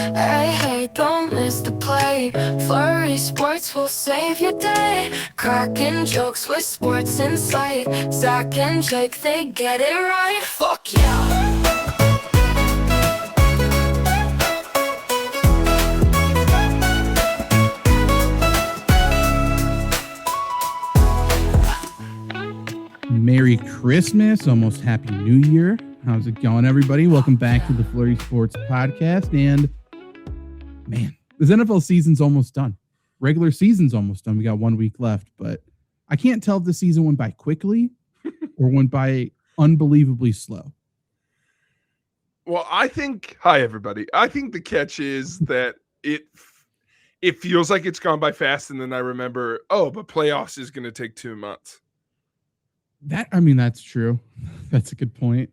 Hey, hey, don't miss the play. Flurry Sports will save your day. Cracking jokes with sports insight. Zach and Jake, they get it right. Fuck yeah. Merry Christmas, almost Happy New Year. How's it going, everybody? Welcome back to the Flurry Sports Podcast. And man, this NFL season's almost done. Regular season's almost done. We got 1 week left, but I can't tell if the season went by quickly or went by unbelievably slow. Well, hi everybody. I think the catch is that it feels like it's gone by fast, and then I remember, but playoffs is going to take 2 months. That's true. That's a good point.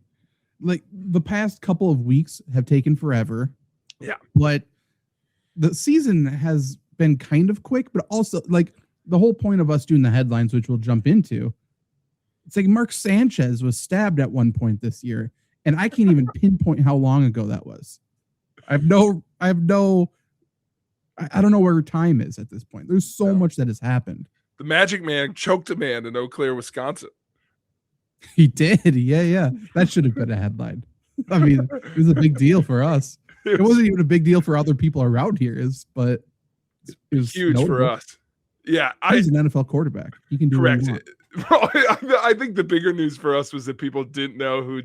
Like, the past couple of weeks have taken forever. Yeah. But the season has been kind of quick, but also, like, the whole point of us doing the headlines, which we'll jump into, it's like Mark Sanchez was stabbed at one point this year, and I can't even pinpoint how long ago that was. I don't know where time is at this point. There's so much that has happened. The Magic Man choked a man in Eau Claire, Wisconsin. He did. Yeah. That should have been a headline. I mean, it was a big deal for us. It wasn't even a big deal for other people around here, but it was huge notable for us. Yeah. He's an NFL quarterback. He can do correct. What he wants. I think the bigger news for us was that people didn't know who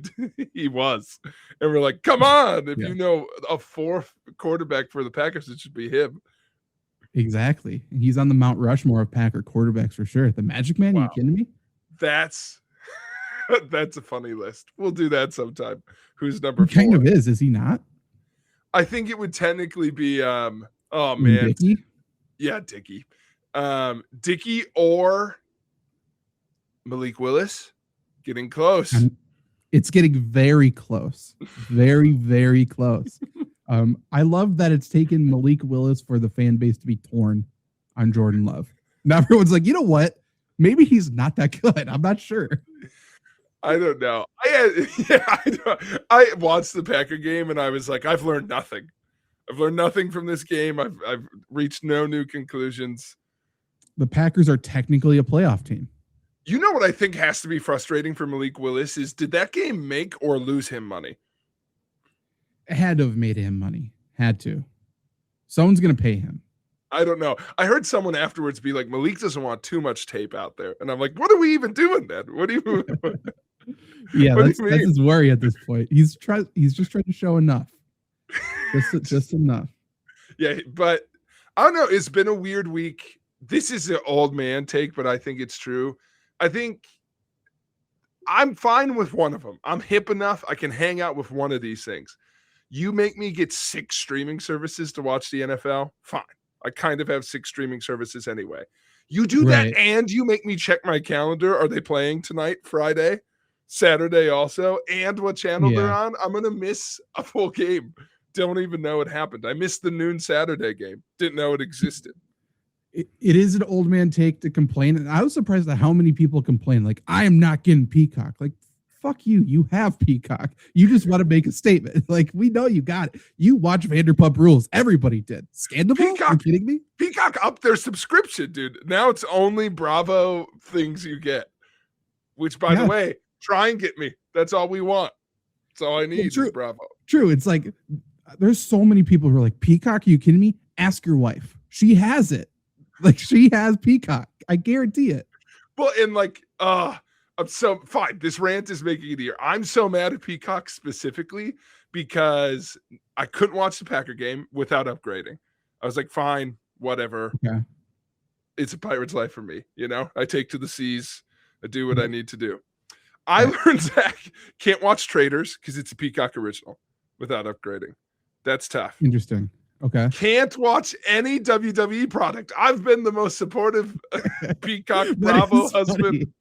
he was. And we're like, come on. If you know a fourth quarterback for the Packers, it should be him. Exactly. He's on the Mount Rushmore of Packer quarterbacks for sure. The Magic Man, Are you kidding me? That's a funny list. We'll do that sometime. Who's number 4? Kind of is he not? I think it would technically be Dickey? Yeah, Dickey. Dickey or Malik Willis. Getting close. It's getting very close. Very, very close. I love that it's taken Malik Willis for the fan base to be torn on Jordan Love. Now everyone's like, you know what? Maybe he's not that good. I'm not sure. I don't know. I watched the Packer game and I was like, I've learned nothing. I've learned nothing from this game. I've reached no new conclusions. The Packers are technically a playoff team. You know what I think has to be frustrating for Malik Willis is, did that game make or lose him money? It had to have made him money. Had to. Someone's going to pay him. I don't know. I heard someone afterwards be like, Malik doesn't want too much tape out there. And I'm like, what are we even doing then? What do you Yeah, that's his worry at this point. He's just trying to show enough. Just enough. Yeah, but I don't know. It's been a weird week. This is an old man take, but I think it's true. I think I'm fine with one of them. I'm hip enough. I can hang out with one of these things. You make me get 6 streaming services to watch the NFL, fine. I kind of have 6 streaming services anyway. You do that and you make me check my calendar. Are they playing tonight, Friday, Saturday also, and what channel they're on? I'm going to miss a full game. Don't even know it happened. I missed the noon Saturday game. Didn't know it existed. It is an old man take to complain. And I was surprised at how many people complain. Like, I am not getting Peacock. Like, fuck you. You have Peacock. You just want to make a statement. Like, we know you got it. You watch Vanderpump Rules. Everybody did. Scandal? Are you kidding me? Peacock upped their subscription, dude. Now it's only Bravo things you get. Which, by the way, try and get me. That's all we want. That's all I need is Bravo. True. It's like, there's so many people who are like, Peacock? Are you kidding me? Ask your wife. She has it. Like, she has Peacock. I guarantee it. Well, and like, I'm so fine. This rant is making it easier. I'm so mad at Peacock specifically because I couldn't watch the Packer game without upgrading. I was like, fine, whatever. Okay. It's a Pirate's life for me. You know, I take to the seas. I do what I need to do. I learned, Zach, can't watch Traders because it's a Peacock original without upgrading. That's tough. Interesting. Okay. Can't watch any WWE product. I've been the most supportive Peacock Bravo husband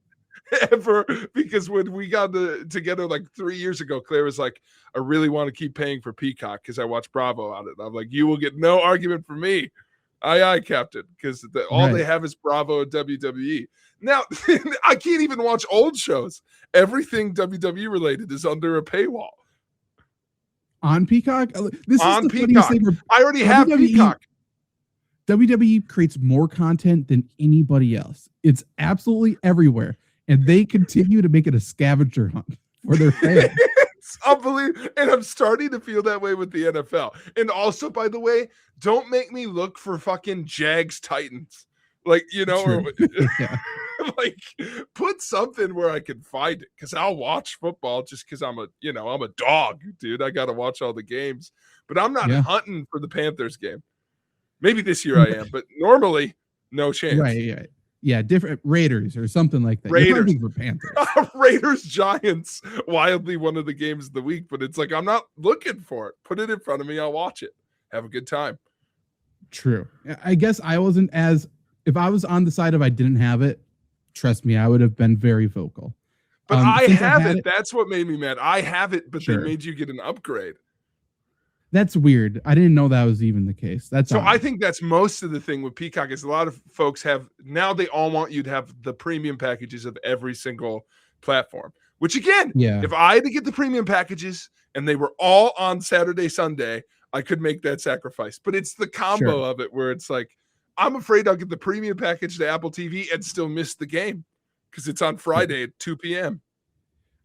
ever, because when we got together like 3 years ago, Claire was like, I really want to keep paying for Peacock because I watch Bravo on it. And I'm like, you will get no argument from me. Aye, Captain, because all they have is Bravo and WWE. Now, I can't even watch old shows. Everything WWE related is under a paywall. On Peacock? This is On the funniest Peacock. thing. I already have Peacock. WWE creates more content than anybody else. It's absolutely everywhere. And they continue to make it a scavenger hunt for their fans. It's unbelievable. And I'm starting to feel that way with the NFL. And also, by the way, don't make me look for fucking Jags Titans. Like, you know, or, Yeah. like put something where I can find it, because I'll watch football just because I'm a dog, dude. I gotta watch all the games. But I'm not hunting for the Panthers game. Maybe this year I am, but normally no chance. Right. Yeah, different Raiders or something like that. Raiders. You're for Panthers. Raiders Giants, wildly one of the games of the week, but it's like I'm not looking for it. Put it in front of me, I'll watch it. Have a good time. True. I guess I wasn't as, if I was on the side of I didn't have it, trust me, I would have been very vocal. But I have it. That's what made me mad. I have it, but they made you get an upgrade. That's weird. I didn't know that was even the case. That's so odd. I think that's most of the thing with Peacock is a lot of folks have now they all want you to have the premium packages of every single platform. Which again, if I had to get the premium packages and they were all on Saturday, Sunday, I could make that sacrifice. But it's the combo of it where it's like, I'm afraid I'll get the premium package to Apple TV and still miss the game because it's on Friday at 2 p.m.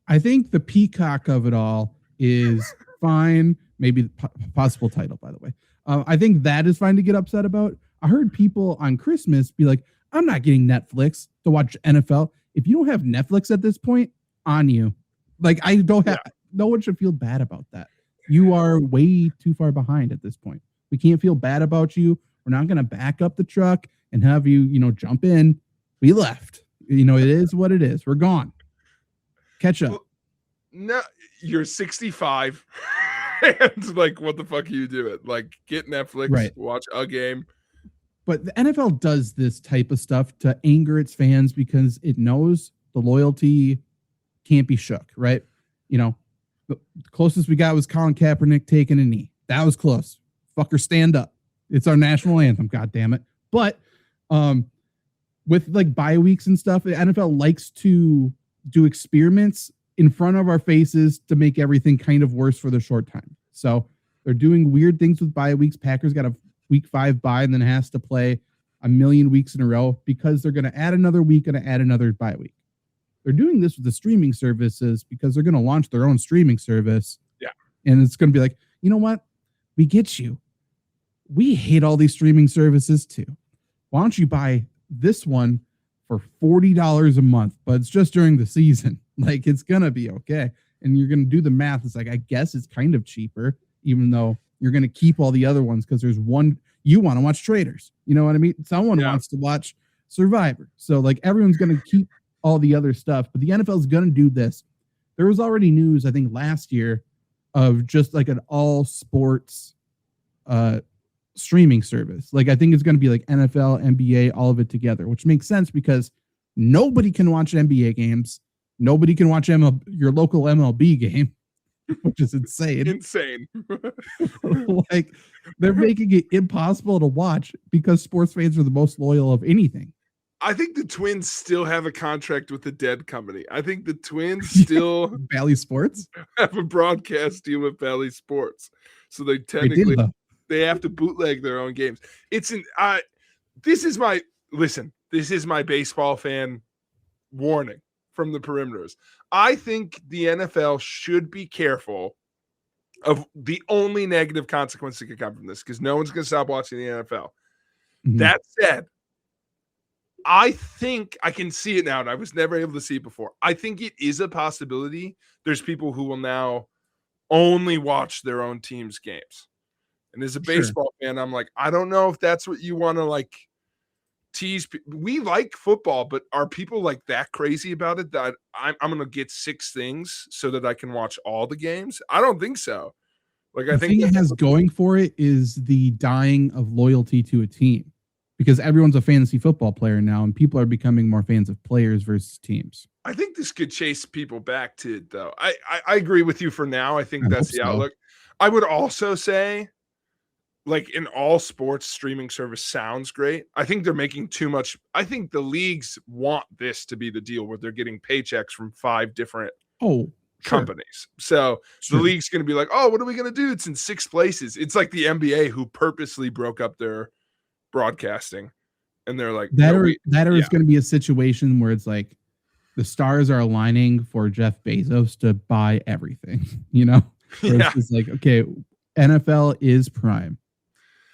I think the Peacock of it all is fine. Maybe the possible title, by the way. I think that is fine to get upset about. I heard people on Christmas be like, I'm not getting Netflix to watch NFL. If you don't have Netflix at this point, on you. Like, I don't have, no one should feel bad about that. You are way too far behind at this point. We can't feel bad about you. We're not going to back up the truck and have you, jump in. We left. It is what it is. We're gone. Catch up. Well, no, you're 65. And like, what the fuck are you doing? Like, get Netflix, watch a game. But the NFL does this type of stuff to anger its fans because it knows the loyalty can't be shook, right? The closest we got was Colin Kaepernick taking a knee. That was close. Fucker, stand up. It's our national anthem, God damn it. But with like bye weeks and stuff, the NFL likes to do experiments in front of our faces to make everything kind of worse for the short time. So they're doing weird things with bye weeks. Packers got a week 5 bye and then has to play a million weeks in a row because they're going to add another week and add another bye week. They're doing this with the streaming services because they're going to launch their own streaming service. Yeah. And it's going to be like, you know what? We get you. We hate all these streaming services too. Why don't you buy this one for $40 a month, but it's just during the season. Like, it's going to be okay. And you're going to do the math. It's like, I guess it's kind of cheaper, even though you're going to keep all the other ones because there's one you want to watch Traders. You know what I mean? Someone wants to watch Survivor. So like everyone's going to keep all the other stuff, but the NFL is going to do this. There was already news, I think last year, of just like an all sports streaming service. Like, I think it's going to be like NFL, NBA, all of it together, which makes sense because nobody can watch NBA games. Nobody can watch your local MLB game, which is insane. Like, they're making it impossible to watch because sports fans are the most loyal of anything. I think the Twins still have a contract with the dead company. I think the Twins still Bally Sports have a broadcast deal with Bally Sports. So they technically they have to bootleg their own games. This is my baseball fan warning from the perimeters. I think the NFL should be careful of the only negative consequence that could come from this because no one's going to stop watching the NFL. Mm-hmm. That said, I think I can see it now, and I was never able to see it before. I think it is a possibility. There's people who will now only watch their own team's games. And as a baseball fan, I'm like, I don't know if that's what you want to like tease. We like football, but are people like that crazy about it that I'm going to get 6 things so that I can watch all the games? I don't think so. Like, I think it has going for it is the dying of loyalty to a team. Because everyone's a fantasy football player now, and people are becoming more fans of players versus teams. I think this could chase people back to it, though. I agree with you for now. I think that's the outlook. I would also say, like, an all sports streaming service sounds great. I think they're making too much. I think the leagues want this to be the deal where they're getting paychecks from 5 different companies. So Sure. the league's going to be like, oh, what are we going to do? It's in 6 places. It's like the NBA who purposely broke up their broadcasting, and they're like, That no, or yeah. it's going to be a situation where it's like the stars are aligning for Jeff Bezos to buy everything, you know? Where Yeah. it's just like, okay, NFL is prime,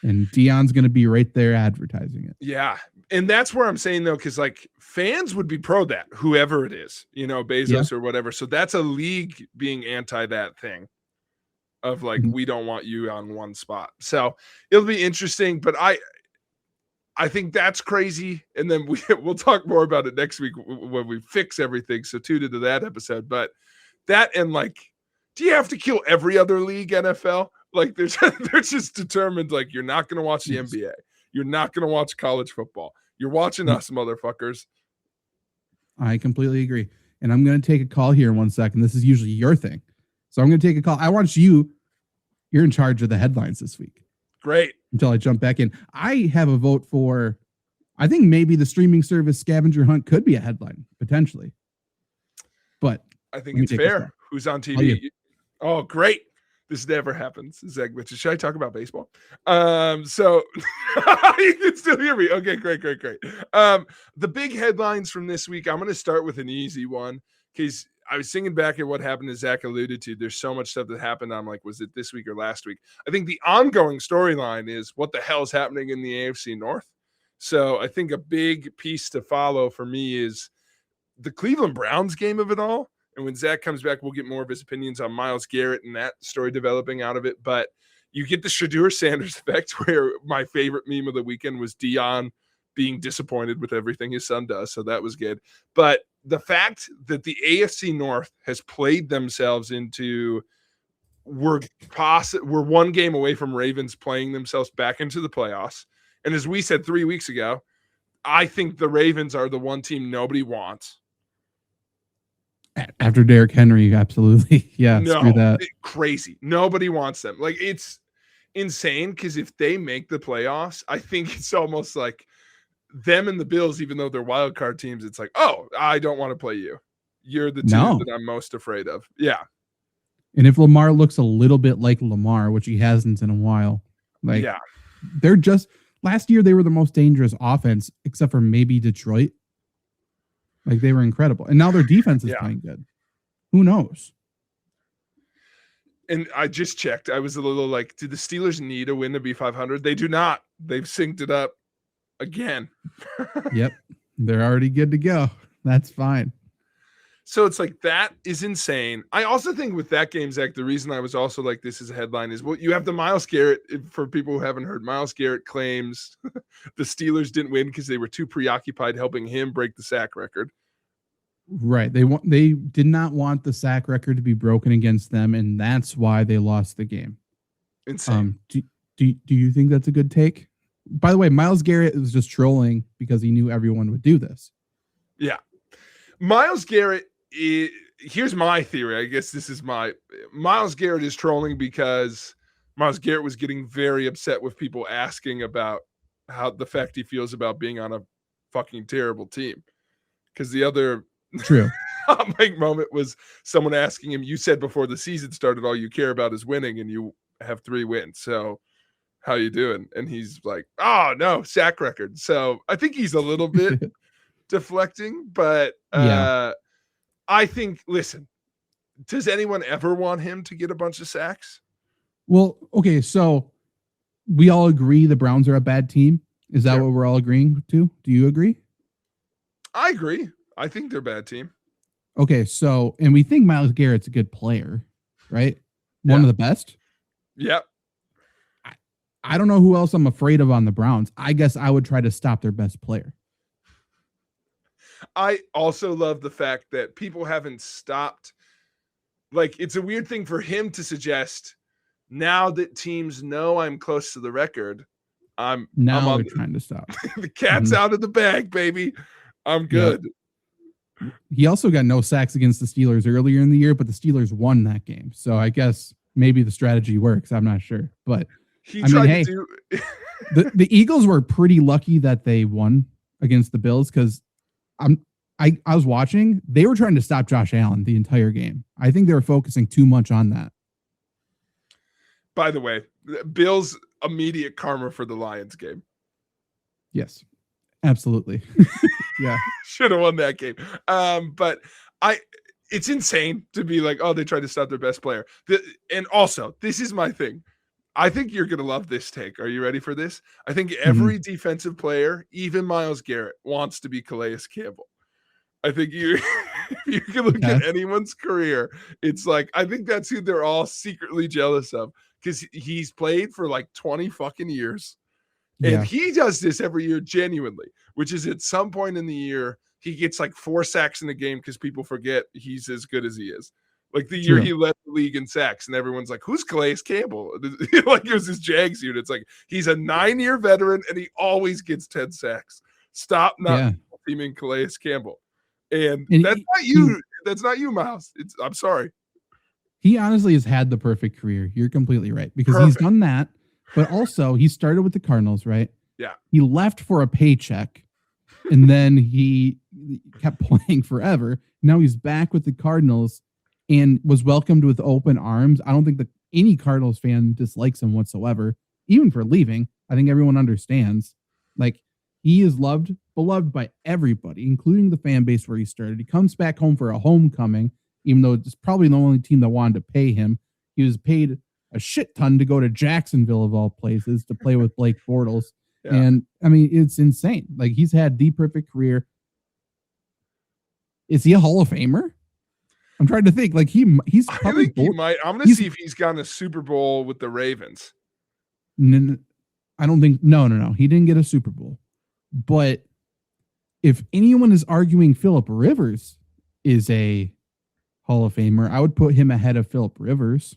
and Dion's going to be right there advertising it. Yeah. And that's where I'm saying, though, because like fans would be pro that, whoever it is, you know, Bezos or whatever. So that's a league being anti that thing of like, we don't want you on one spot. So it'll be interesting. But I think that's crazy. And then we'll talk more about it next week when we fix everything. So tune into that episode. But that, and like, do you have to kill every other league, NFL? Like they're just determined, like, you're not going to watch the NBA. You're not going to watch college football. You're watching us, motherfuckers. I completely agree. And I'm going to take a call here in 1 second. This is usually your thing. So I'm going to take a call. I want you're in charge of the headlines this week. Great. Until I jump back in. I have a vote for, I think maybe the streaming service scavenger hunt could be a headline, potentially. But I think it's fair. Who's on TV? Oh, great. This never happens. Segment. Should I talk about baseball? So you can still hear me. Okay, great. The big headlines from this week, I'm going to start with an easy one because I was thinking back at what happened, as Zach alluded to. There's so much stuff that happened. I'm like, was it this week or last week? I think the ongoing storyline is what the hell is happening in the AFC North. So I think a big piece to follow for me is the Cleveland Browns game of it all. And when Zach comes back, we'll get more of his opinions on Myles Garrett and that story developing out of it. But you get the Shedeur Sanders effect, where my favorite meme of the weekend was Dion being disappointed with everything his son does. So that was good. But the fact that the AFC North has played themselves into, we're one game away from Ravens playing themselves back into the playoffs. And as we said 3 weeks ago, I think the Ravens are the one team nobody wants. After Derrick Henry, absolutely. Yeah, no, screw that. Crazy. Nobody wants them. Like, it's insane because if they make the playoffs, I think it's almost like them and the Bills, even though they're wild card teams, it's like, oh, I don't want to play you. You're the team that I'm most afraid of. Yeah. And if Lamar looks a little bit like Lamar, which he hasn't in a while, like, yeah, they're just, last year they were the most dangerous offense, except for maybe Detroit. Like, they were incredible. And now their defense is playing good. Who knows? And I just checked. I was a little like, do the Steelers need a win to be 500? They do not. They've synced it up again. Yep. They're already good to go. That's fine. So it's like, that is insane. I also think with that game, Zach, the reason I was also like, this is a headline is, well, you have the Myles Garrett, for people who haven't heard, Myles Garrett claims the Steelers didn't win because they were too preoccupied helping him break the sack record. Right. They did not want the sack record to be broken against them, and that's why they lost the game. Insane. Do you think that's a good take? By the way, Myles Garrett was just trolling because he knew everyone would do this. Yeah. Myles Garrett, here's my theory. I guess this is Myles Garrett is trolling because Myles Garrett was getting very upset with people asking about how the fact he feels about being on a fucking terrible team. Because the other true big moment was someone asking him, you said before the season started, all you care about is winning, and you have 3 wins. So how you doing? And he's like, oh no, sack record. So I think he's a little bit deflecting, but I think, listen, does anyone ever want him to get a bunch of sacks? Well, okay, so we all agree the Browns are a bad team. Is that what we're all agreeing to? Do you agree? I agree. I think they're a bad team. Okay, so, and we think Myles Garrett's a good player, right? One of the best? Yep. I don't know who else I'm afraid of on the Browns. I guess I would try to stop their best player. I also love the fact that people haven't stopped. Like, it's a weird thing for him to suggest, now that teams know I'm close to the record, I'm trying to stop. The cat's out of the bag, baby. I'm good. Yep. He also got no sacks against the Steelers earlier in the year, but the Steelers won that game. So I guess maybe the strategy works. I'm not sure. But the Eagles were pretty lucky that they won against the Bills, because I was watching. They were trying to stop Josh Allen the entire game. I think they were focusing too much on that. By the way, Bills immediate karma for the Lions game. Yes, absolutely. Yeah, should have won that game. But it's insane to be like, oh, they tried to stop their best player. And also, this is my thing. I think you're going to love this take. Are you ready for this? I think every defensive player, even Myles Garrett, wants to be Calais Campbell. I think you can look at anyone's career. It's like, I think that's who they're all secretly jealous of because he's played for like 20 fucking years. And he does this every year genuinely, which is at some point in the year, he gets like 4 sacks in a game because people forget he's as good as he is. Like the year he led the league in sacks, and everyone's like, who's Calais Campbell? Like it was his Jags unit. It's like he's a 9-year veteran and he always gets 10 sacks. Stop not teaming Calais Campbell. And that's not you. That's not you, Miles. I'm sorry. He honestly has had the perfect career. You're completely right. Because he's done that, but also he started with the Cardinals, right? Yeah. He left for a paycheck, and then he kept playing forever. Now he's back with the Cardinals and was welcomed with open arms. I don't think that any Cardinals fan dislikes him whatsoever, even for leaving. I think everyone understands. Like, he is beloved by everybody, including the fan base where he started. He comes back home for a homecoming, even though it's probably the only team that wanted to pay him. He was paid a shit ton to go to Jacksonville, of all places, to play with Blake Bortles. Yeah. And, I mean, it's insane. Like, he's had the perfect career. Is he a Hall of Famer? I'm trying to think. Like, he's probably... I think he might. I'm going to see if he's gotten a Super Bowl with the Ravens. No, I don't think... No. He didn't get a Super Bowl. But if anyone is arguing Phillip Rivers is a Hall of Famer, I would put him ahead of Phillip Rivers.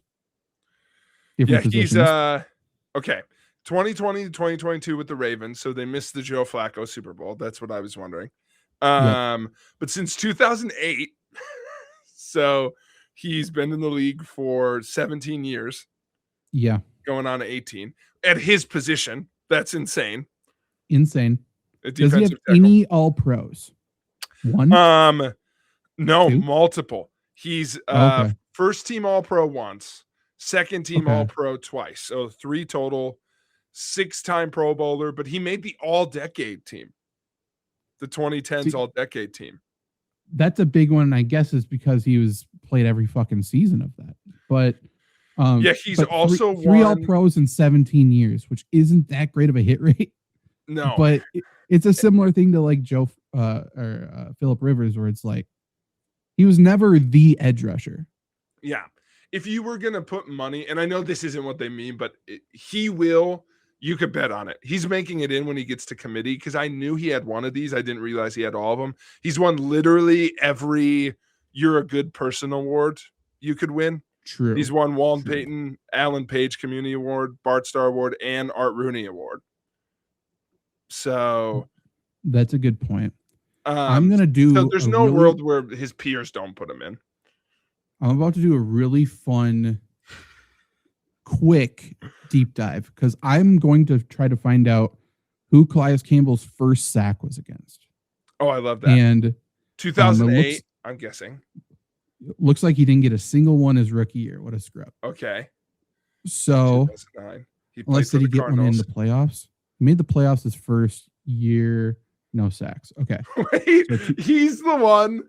Yeah, he's okay. 2020 to 2022 with the Ravens, so they missed the Joe Flacco Super Bowl. That's what I was wondering. But since 2008, so he's been in the league for 17 years. Yeah, going on to 18 at his position. That's insane. Does he have any All Pros? One? No, multiple. He's first team All Pro once, second team All Pro twice. So 3 total, 6-time Pro Bowler, but he made the All Decade team. The 2010s All Decade team. That's a big one, I guess, is because he was played every fucking season of that. But he's also three All Pros in 17 years, which isn't that great of a hit rate. No, but it's a similar thing to like Joe or Phillip Rivers, where it's like he was never the edge rusher. Yeah, if you were gonna put money, and I know this isn't what they mean, but he will. You could bet on it. He's making it in when he gets to committee because I knew he had one of these. I didn't realize he had all of them. He's won literally every "You're a Good Person" award you could win. True. He's won Walton Payton, Alan Page Community Award, Bart Starr Award, and Art Rooney Award. So that's a good point. I'm gonna do. So there's no world where his peers don't put him in. I'm about to do a really fun, quick deep dive because I'm going to try to find out who Calais Campbell's first sack was against. Oh, I love that. And 2008, I'm guessing. Looks like he didn't get a single one his rookie year. What a scrub. Okay. So, unless did he get one in the playoffs? He made the playoffs his first year. No sacks. Okay. Wait, he's the one.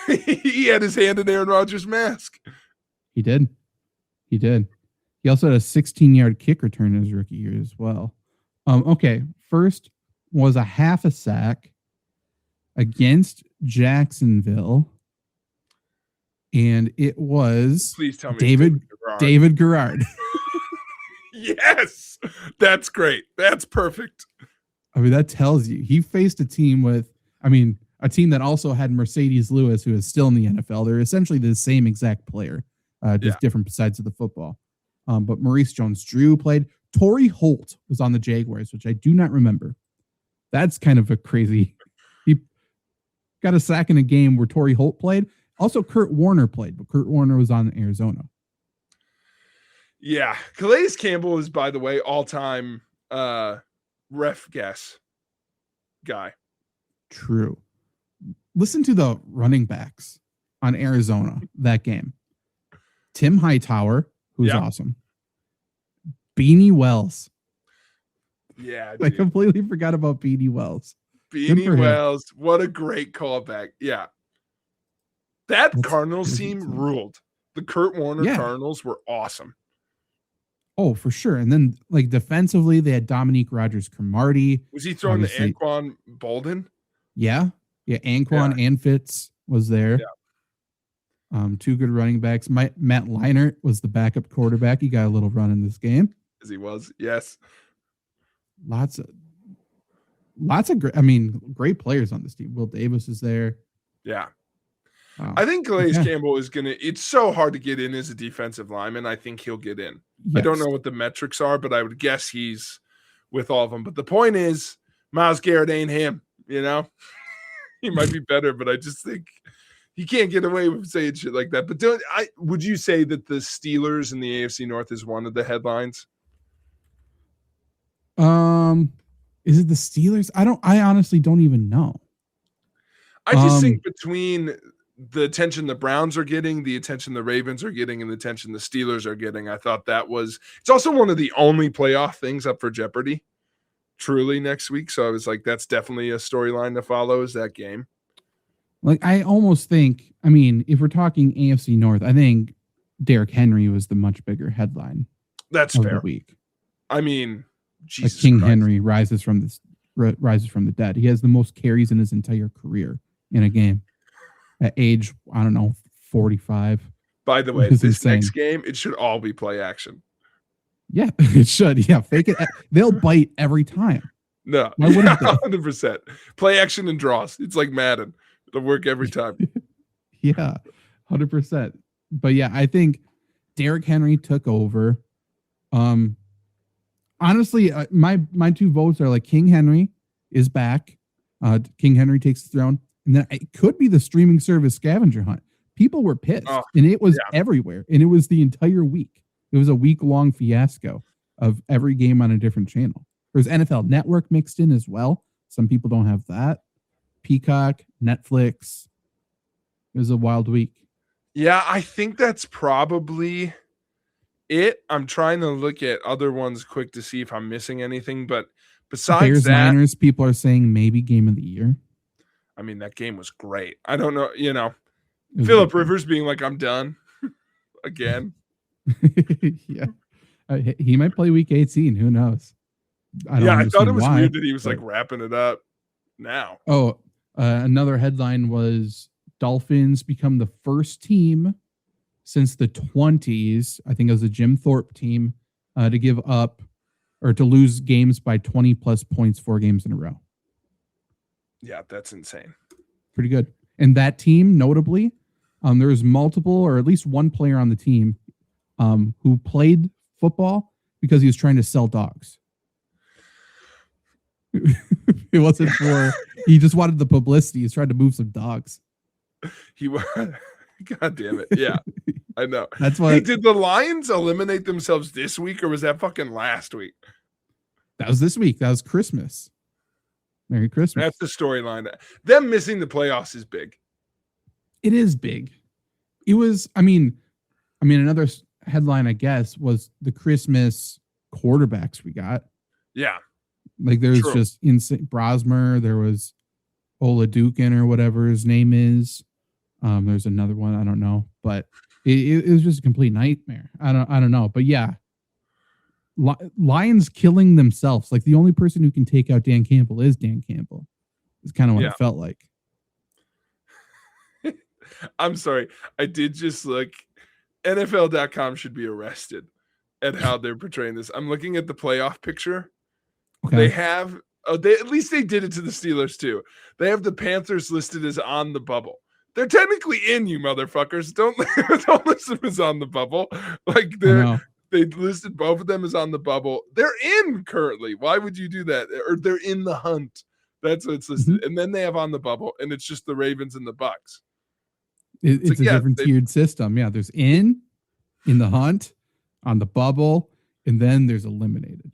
He had his hand in Aaron Rodgers' mask. He did. He also had a 16-yard kick return in his rookie year as well. Okay. First was a half a sack against Jacksonville. And it was David Garrard. Yes, that's great. That's perfect. I mean, that tells you he faced a team a team that also had Mercedes Lewis, who is still in the NFL. They're essentially the same exact player, just different sides of the football. But Maurice Jones-Drew played. Torrey Holt was on the Jaguars, which I do not remember. That's kind of a crazy. He got a sack in a game where Torrey Holt played. Also, Kurt Warner played, but Kurt Warner was on Arizona. Yeah. Calais Campbell is, by the way, all-time ref guess guy. True. listen to the running backs on Arizona that game. Tim Hightower, who's awesome. Beanie Wells. Yeah, I completely forgot about Beanie Wells. Beanie Wells, what a great callback. Yeah. That's Cardinals team ruled. The Kurt Warner Cardinals were awesome. Oh, for sure. And then, like, defensively, they had Dominique Rodgers-Cromartie. Was he throwing to Anquan Bolden? Yeah. Yeah, Anquan and Fitz was there. Yeah. Two good running backs. Matt Leinart was the backup quarterback. He got a little run in this game. As he was, yes. Lots of great players on this team. Will Davis is there. Yeah. I think Calais Campbell is it's so hard to get in as a defensive lineman. I think he'll get in. Yes. I don't know what the metrics are, but I would guess he's with all of them. But the point is, Myles Garrett ain't him, you know? He might be better, but I just think he can't get away with saying shit like that. But would you say that the Steelers in the AFC North is one of the headlines? Is it the Steelers? I honestly don't even know. I just think between the attention the Browns are getting, the attention the Ravens are getting, and the attention the Steelers are getting, I thought it's also one of the only playoff things up for Jeopardy, truly, next week. So I was like, that's definitely a storyline to follow, is that game. Like, I almost think, if we're talking AFC North, I think Derrick Henry was the much bigger headline. That's fair. The week. Jesus King Christ. Henry rises from the dead. He has the most carries in his entire career in a game at age, 45. By the way, this next game, it should all be play action. Yeah, it should. Yeah, fake it. They'll bite every time. No, 100%. Play action and draws. It's like Madden. It'll work every time. Yeah, 100%. But yeah, I think Derrick Henry took over. Honestly, my two votes are like King Henry is back. King Henry takes the throne. And then it could be the streaming service scavenger hunt. People were pissed, and it was everywhere. And it was the entire week. It was a week-long fiasco of every game on a different channel. There's NFL Network mixed in as well. Some people don't have that. Peacock, Netflix. It was a wild week. Yeah, I think that's probably it. I'm trying to look at other ones quick to see if I'm missing anything. But besides Bears, that, Niners, people are saying maybe game of the year. That game was great. I don't know, Phillip Rivers being like, I'm done again. Yeah. He might play week 18. Who knows? I thought it was weird that he was like wrapping it up now. Oh, another headline was Dolphins become the first team since the 20s. I think it was a Jim Thorpe team to give up or to lose games by 20 plus points 4 games in a row. Yeah, that's insane. Pretty good. And that team, notably, there was multiple or at least one player on the team who played football because he was trying to sell dogs. It wasn't he just wanted the publicity. He's trying to move some dogs. God damn it. Yeah, I know. That's why. Hey, did the Lions eliminate themselves this week or was that fucking last week? That was this week. That was Christmas. Merry Christmas. That's the storyline. Them missing the playoffs is big. It is big. It was, another headline, I guess, was the Christmas quarterbacks we got. Yeah. Like there's just insane Brosmer, there was Oladukin or whatever his name is. There's another one, I don't know, but it was just a complete nightmare. I don't know, but yeah. Lions killing themselves. Like the only person who can take out Dan Campbell is Dan Campbell. It's kind of what it felt like. I'm sorry. I did just look. NFL.com should be arrested at how they're portraying this. I'm looking at the playoff picture. Okay. They have, at least they did it to the Steelers too. They have the Panthers listed as on the bubble. They're technically in, you motherfuckers. Don't list them as on the bubble. Like they listed both of them as on the bubble. They're in currently. Why would you do that? Or they're in the hunt. That's what it's listed. Mm-hmm. And then they have on the bubble, and it's just the Ravens and the Bucks. It's a different tiered system. Yeah, there's in the hunt, on the bubble, and then there's eliminated.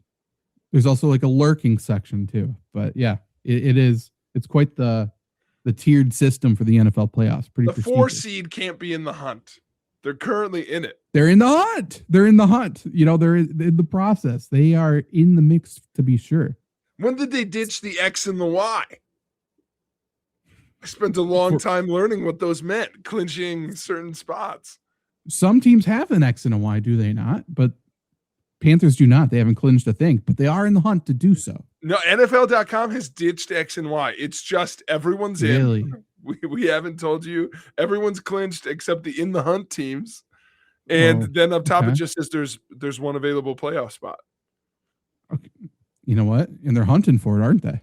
There's also like a lurking section too. But yeah, it's quite the the tiered system for the NFL playoffs. Pretty The prestigious. 4 seed can't be in the hunt. They're currently in it. They're in the hunt. They're in the hunt. You know, they're in the process. They are in the mix, to be sure. When did they ditch the X and the Y? I spent a long time learning what those meant, clinching certain spots. Some teams have an X and a Y, do they not? But Panthers do not. They haven't clinched a thing, but they are in the hunt to do so. No, NFL.com has ditched X and Y. It's just everyone's Really? in. We haven't told you. Everyone's clinched except the in the hunt teams. And then up top, it just says there's one available playoff spot. Okay. You know what? And they're hunting for it, aren't they?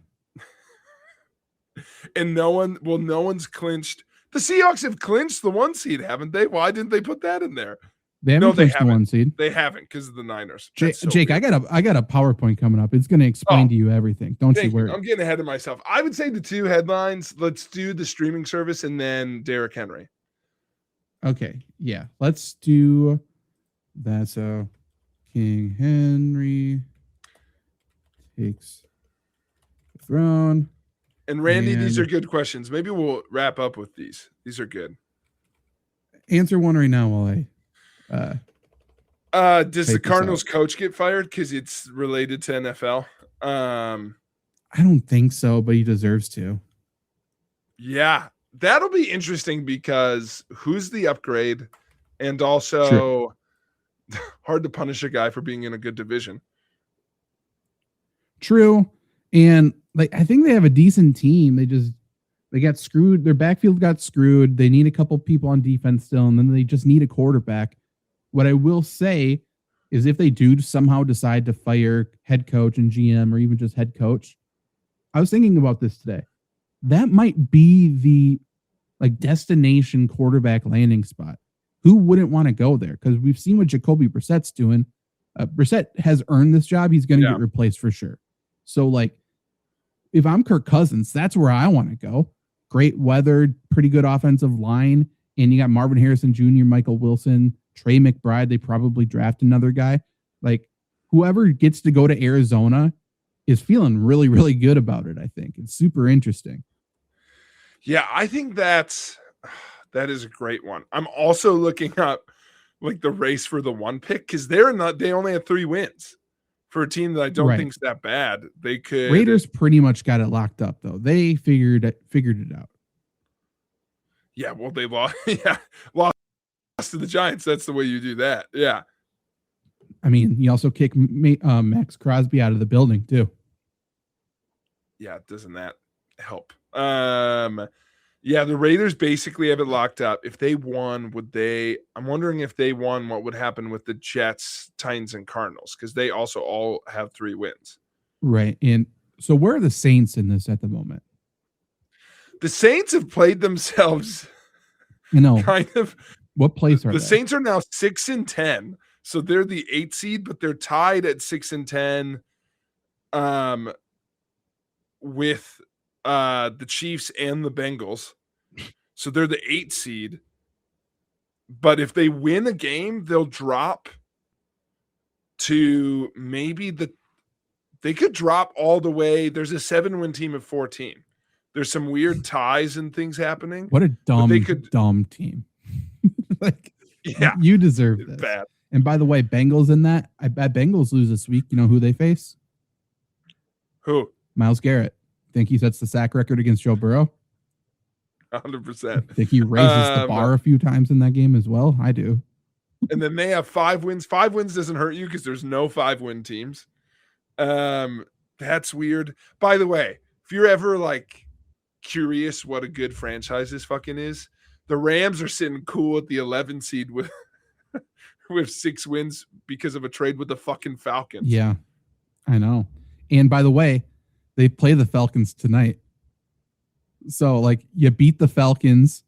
And no one's clinched. The Seahawks have clinched the 1 seed, haven't they? Why didn't they put that in there? They haven't clinched the 1 seed. They haven't because of the Niners. Jake, I got a PowerPoint coming up. It's going to explain to you everything. Don't you worry. I'm getting ahead of myself. I would say the 2 headlines. Let's do the streaming service and then Derrick Henry. Okay. Yeah. Let's do that. So King Henry takes the throne. And Randy, these are good questions. Maybe we'll wrap up with these. These are good. Answer one right now while I does the Cardinals coach get fired because it's related to NFL? I don't think so, but he deserves to. Yeah, that'll be interesting because who's the upgrade? And also hard to punish a guy for being in a good division. True. And like I think they have a decent team. They got screwed. Their backfield got screwed. They need a couple people on defense still, and then they just need a quarterback. What I will say is if they do somehow decide to fire head coach and GM or even just head coach, I was thinking about this today. That might be the like destination quarterback landing spot. Who wouldn't want to go there? Because we've seen what Jacoby Brissett's doing. Brissett has earned this job. He's going to get replaced for sure. So like, if I'm Kirk Cousins, that's where I want to go. Great weather, pretty good offensive line. And you got Marvin Harrison Jr., Michael Wilson, Trey McBride. They probably draft another guy. Like whoever gets to go to Arizona is feeling really, really good about it. I think it's super interesting. Yeah, I think that is a great one. I'm also looking up like the race for the 1 pick because they only have 3 wins. For a team that I don't think is that bad, they could. Raiders pretty much got it locked up though. They figured it out. Yeah, well, they lost. Yeah, lost to the Giants. That's the way you do that. Yeah. I mean, you also kick Max Crosby out of the building too. Yeah, doesn't that help? Yeah, the Raiders basically have it locked up. If they won, I'm wondering if they won, what would happen with the Jets, Titans, and Cardinals? Because they also all have 3 wins. Right. And so where are the Saints in this at the moment? The Saints have played themselves. Kind of. What place are the they? Saints are now 6-10. So they're the 8 seed, but they're tied at 6-10 with the Chiefs and the Bengals. So they're the 8 seed. But if they win a game, they'll drop to maybe they could drop all the way. There's a 7-win team of 14. There's some weird ties and things happening. What a dumb team. Like, yeah, you deserve this. Bad. And by the way, Bengals in that, I bet Bengals lose this week. You know who they face? Who? Myles Garrett. Think he sets the sack record against Joe Burrow? 100%. Think he raises the bar a few times in that game as well? I do. And then they have 5 wins. 5 wins doesn't hurt you because there's no 5-win teams. That's weird. By the way, if you're ever like curious what a good franchise this fucking is, the Rams are sitting cool at the 11 seed with 6 wins because of a trade with the fucking Falcons. Yeah, I know. And by the way, they play the Falcons tonight. So like you beat the Falcons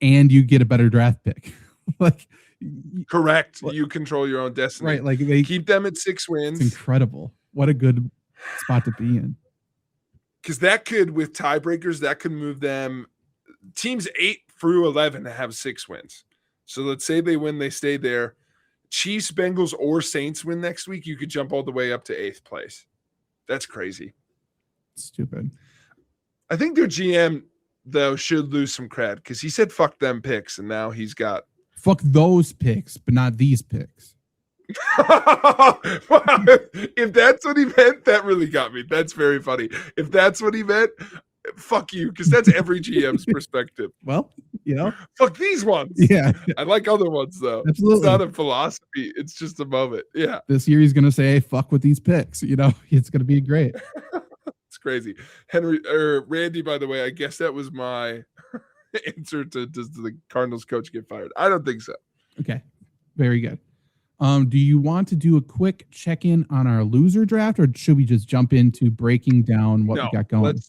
and you get a better draft pick. Like correct. You control your own destiny. Right. Like they keep them at 6 wins. It's incredible. What a good spot to be in. Because that could, with tiebreakers, that could move them teams 8 through 11 to have 6 wins. So let's say they win, they stay there. Chiefs, Bengals, or Saints win next week, you could jump all the way up to 8th place. That's crazy. Stupid. I think their GM though, should lose some cred because he said fuck them picks, and now he's got fuck those picks, but not these picks. If that's what he meant, that really got me. That's very funny. If that's what he meant, fuck you, because that's every GM's perspective. Well, fuck these ones. Yeah, I like other ones though. Absolutely. It's not a philosophy. It's just a moment. Yeah, this year he's gonna say fuck with these picks. It's gonna be great. It's crazy. Randy, by the way, I guess that was my answer to does the Cardinals coach get fired? I don't think so. Okay, very good. Do you want to do a quick check-in on our loser draft, or should we just jump into breaking down what we got going?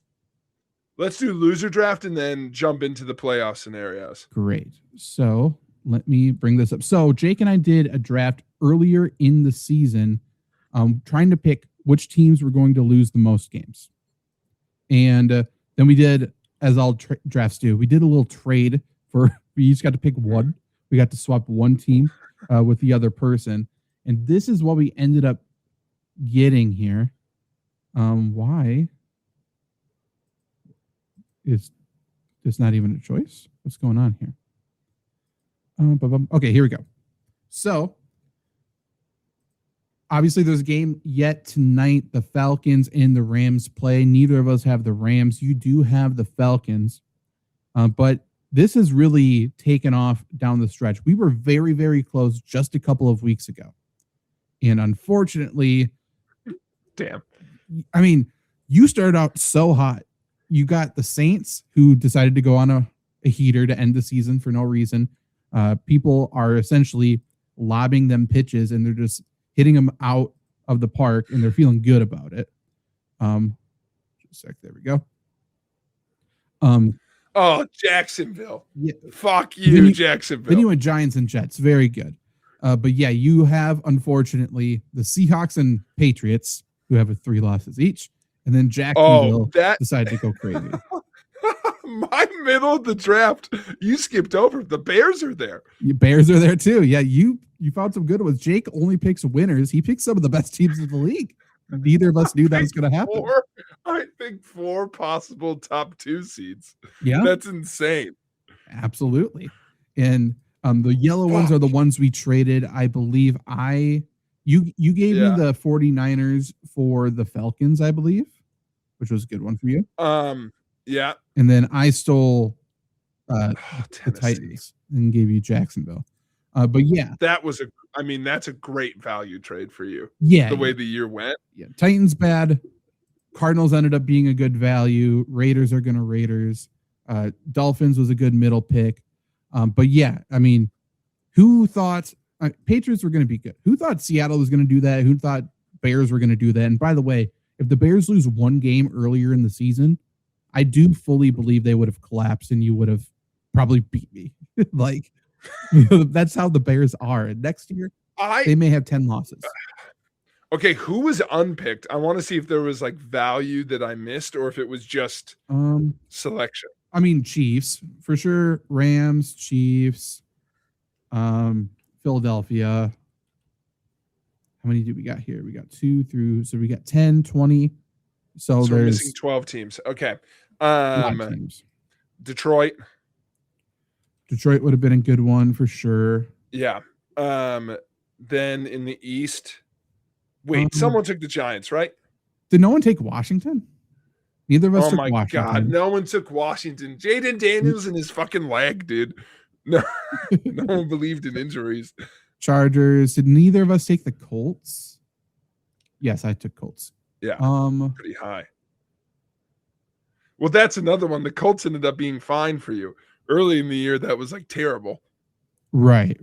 Let's do loser draft and then jump into the playoff scenarios. Great. So let me bring this up. So Jake and I did a draft earlier in the season, trying to pick which teams were going to lose the most games. And then we did, as all drafts do, we did a little trade we each got to pick one. We got to swap one team with the other person. And this is what we ended up getting here. Why is this not even a choice? What's going on here? Okay, here we go. So obviously there's a game yet tonight. The Falcons and the Rams play. Neither of us have the Rams. You do have the Falcons. But this has really taken off down the stretch. We were very, very close just a couple of weeks ago. And unfortunately, I mean, you started out so hot. You got the Saints, who decided to go on a heater to end the season for no reason. People are essentially lobbing them pitches, and they're just hitting them out of the park, and they're feeling good about it. Just a sec, there we go. Oh, Jacksonville. Yeah. Fuck you, Jacksonville. Then you went Giants and Jets. Very good. But yeah, you have, unfortunately, the Seahawks and Patriots, who have 3 losses each. And then Jacksonville decided to go crazy. My middle of the draft, you skipped over. The Bears are there. Bears are there too. Yeah, you found some good ones. Jake only picks winners. He picks some of the best teams in the league. Neither of us knew that was going to happen. I think 4 possible top 2 seeds. Yeah, that's insane. Absolutely. And the yellow ones are the ones we traded. I believe you gave me the 49ers for the Falcons, I believe, which was a good one for you. Yeah. And then I stole the Titans and gave you Jacksonville. But yeah, that's a great value trade for you. Yeah. The way the year went. Yeah. Titans bad. Cardinals ended up being a good value. Raiders are going to Raiders. Dolphins was a good middle pick. But yeah, I mean, who thought Patriots were going to be good? Who thought Seattle was going to do that? Who thought Bears were going to do that? And by the way, if the Bears lose one game earlier in the season, I do fully believe they would have collapsed and you would have probably beat me. Like, that's how the Bears are. And next year, they may have 10 losses. Okay, who was unpicked? I want to see if there was like value that I missed or if it was just selection. I mean, Chiefs for sure. Rams, Chiefs, Philadelphia. How many do we got here? We got 2 through, so we got 10, 20. So we're there's missing 12 teams. Okay. teams. Detroit would have been a good one for sure. Yeah. Then in the East, wait, someone took the Giants, right? Did no one take Washington? Neither of us took Washington. Oh my God, no one took Washington. Jaden Daniels and his fucking leg, dude. No, no one believed in injuries. Chargers. Did neither of us take the Colts? Yes, I took Colts. Yeah, pretty high. Well, that's another one. The Colts ended up being fine for you. Early in the year, that was like terrible. Right.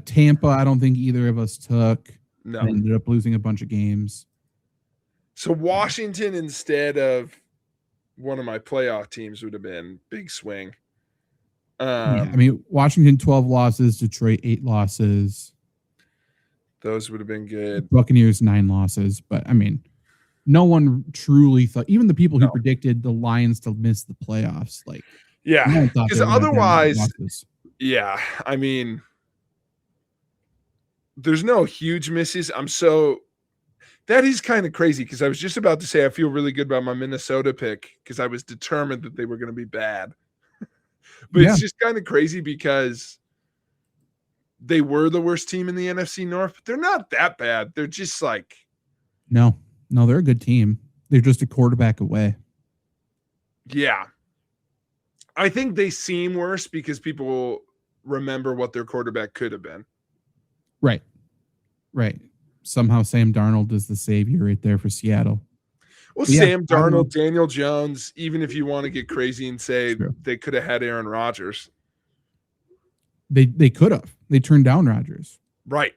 Tampa, I don't think either of us took. No. They ended up losing a bunch of games. So Washington instead of one of my playoff teams would have been big swing. I mean, Washington 12 losses, Detroit 8 losses. Those would have been good. Buccaneers 9 losses, but I mean, no one truly thought. Even the people who predicted the Lions to miss the playoffs, like because otherwise, I mean, there's no huge misses. That is kind of crazy because I was just about to say I feel really good about my Minnesota pick because I was determined that they were going to be bad. But Yeah. it's just kind of crazy because they were the worst team in the NFC North, but they're not that bad. They're just like, No, they're a good team. They're just a quarterback away. yeah. I think they seem worse because people remember what their quarterback could have been. Right. Somehow Sam Darnold is the savior right there for Seattle. Well, Yeah, Sam Darnold, Daniel Jones, even if you want to get crazy and say True. they could have had Aaron Rodgers. They could have. They turned down Rodgers. Right.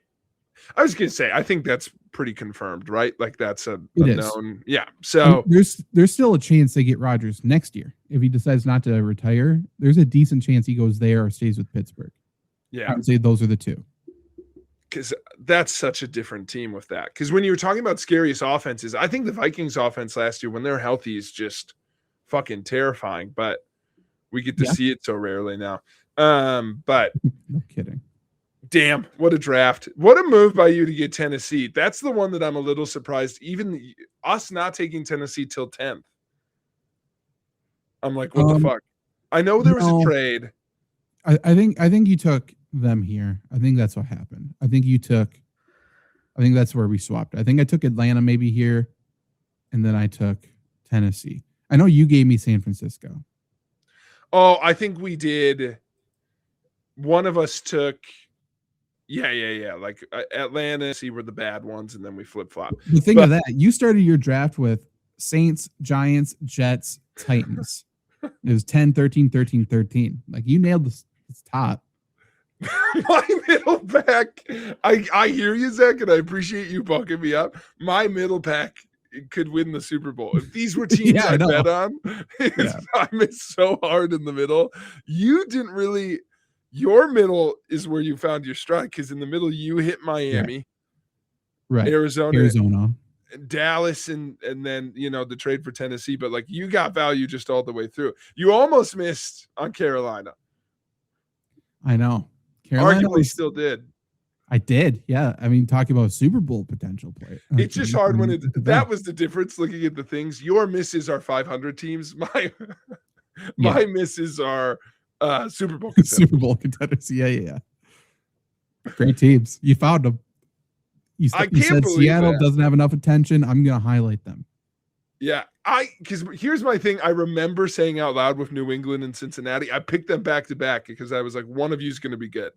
I was going to say, I think that's pretty confirmed, right? Like that's a known. Yeah. So there's still a chance they get Rodgers next year. If he decides not to retire, there's a decent chance he goes there or stays with Pittsburgh. Yeah. I would say those are the two. Because that's such a different team with that. Because when you were talking about scariest offenses, I think the Vikings offense last year, when they're healthy, is just fucking terrifying. But we get to see it so rarely now. But no kidding. Damn, what a draft. What a move by you to get Tennessee. That's the one that I'm a little surprised. Even us not taking Tennessee till 10th. I'm like, what the fuck? I know there was a trade. I think you took them here. I think that's what happened. I think that's where we swapped. I think I took Atlanta maybe here, and then I took Tennessee. I know you gave me San Francisco. Oh, I think we did. One of us took, yeah. Like Atlanta, see were the bad ones, and then we flip-flop. The thing of that, you started your draft with Saints, Giants, Jets, Titans. It was 10, 13, 13, 13. Like you nailed this top. My middle pack, I hear you, Zach, and I appreciate you bucking me up. My middle pack could win the Super Bowl. If these were teams I bet on, I missed so hard in the middle. You didn't really, your middle is where you found your strike because in the middle you hit Miami, right? Arizona, Dallas, and then the trade for Tennessee. But like you got value just all the way through. You almost missed on Carolina. I know. Carolina arguably still did. I did, yeah. I mean, talking about Super Bowl potential play. It's just hard when that was the difference. Looking at the things, your misses are 500 teams. My misses are Super Bowl contenders. Super Bowl contenders. Yeah. Great teams. You found them. You said Seattle doesn't have enough attention. I'm going to highlight them. Yeah, because here's my thing. I remember saying out loud with New England and Cincinnati, I picked them back to back because I was like, one of you is going to be good,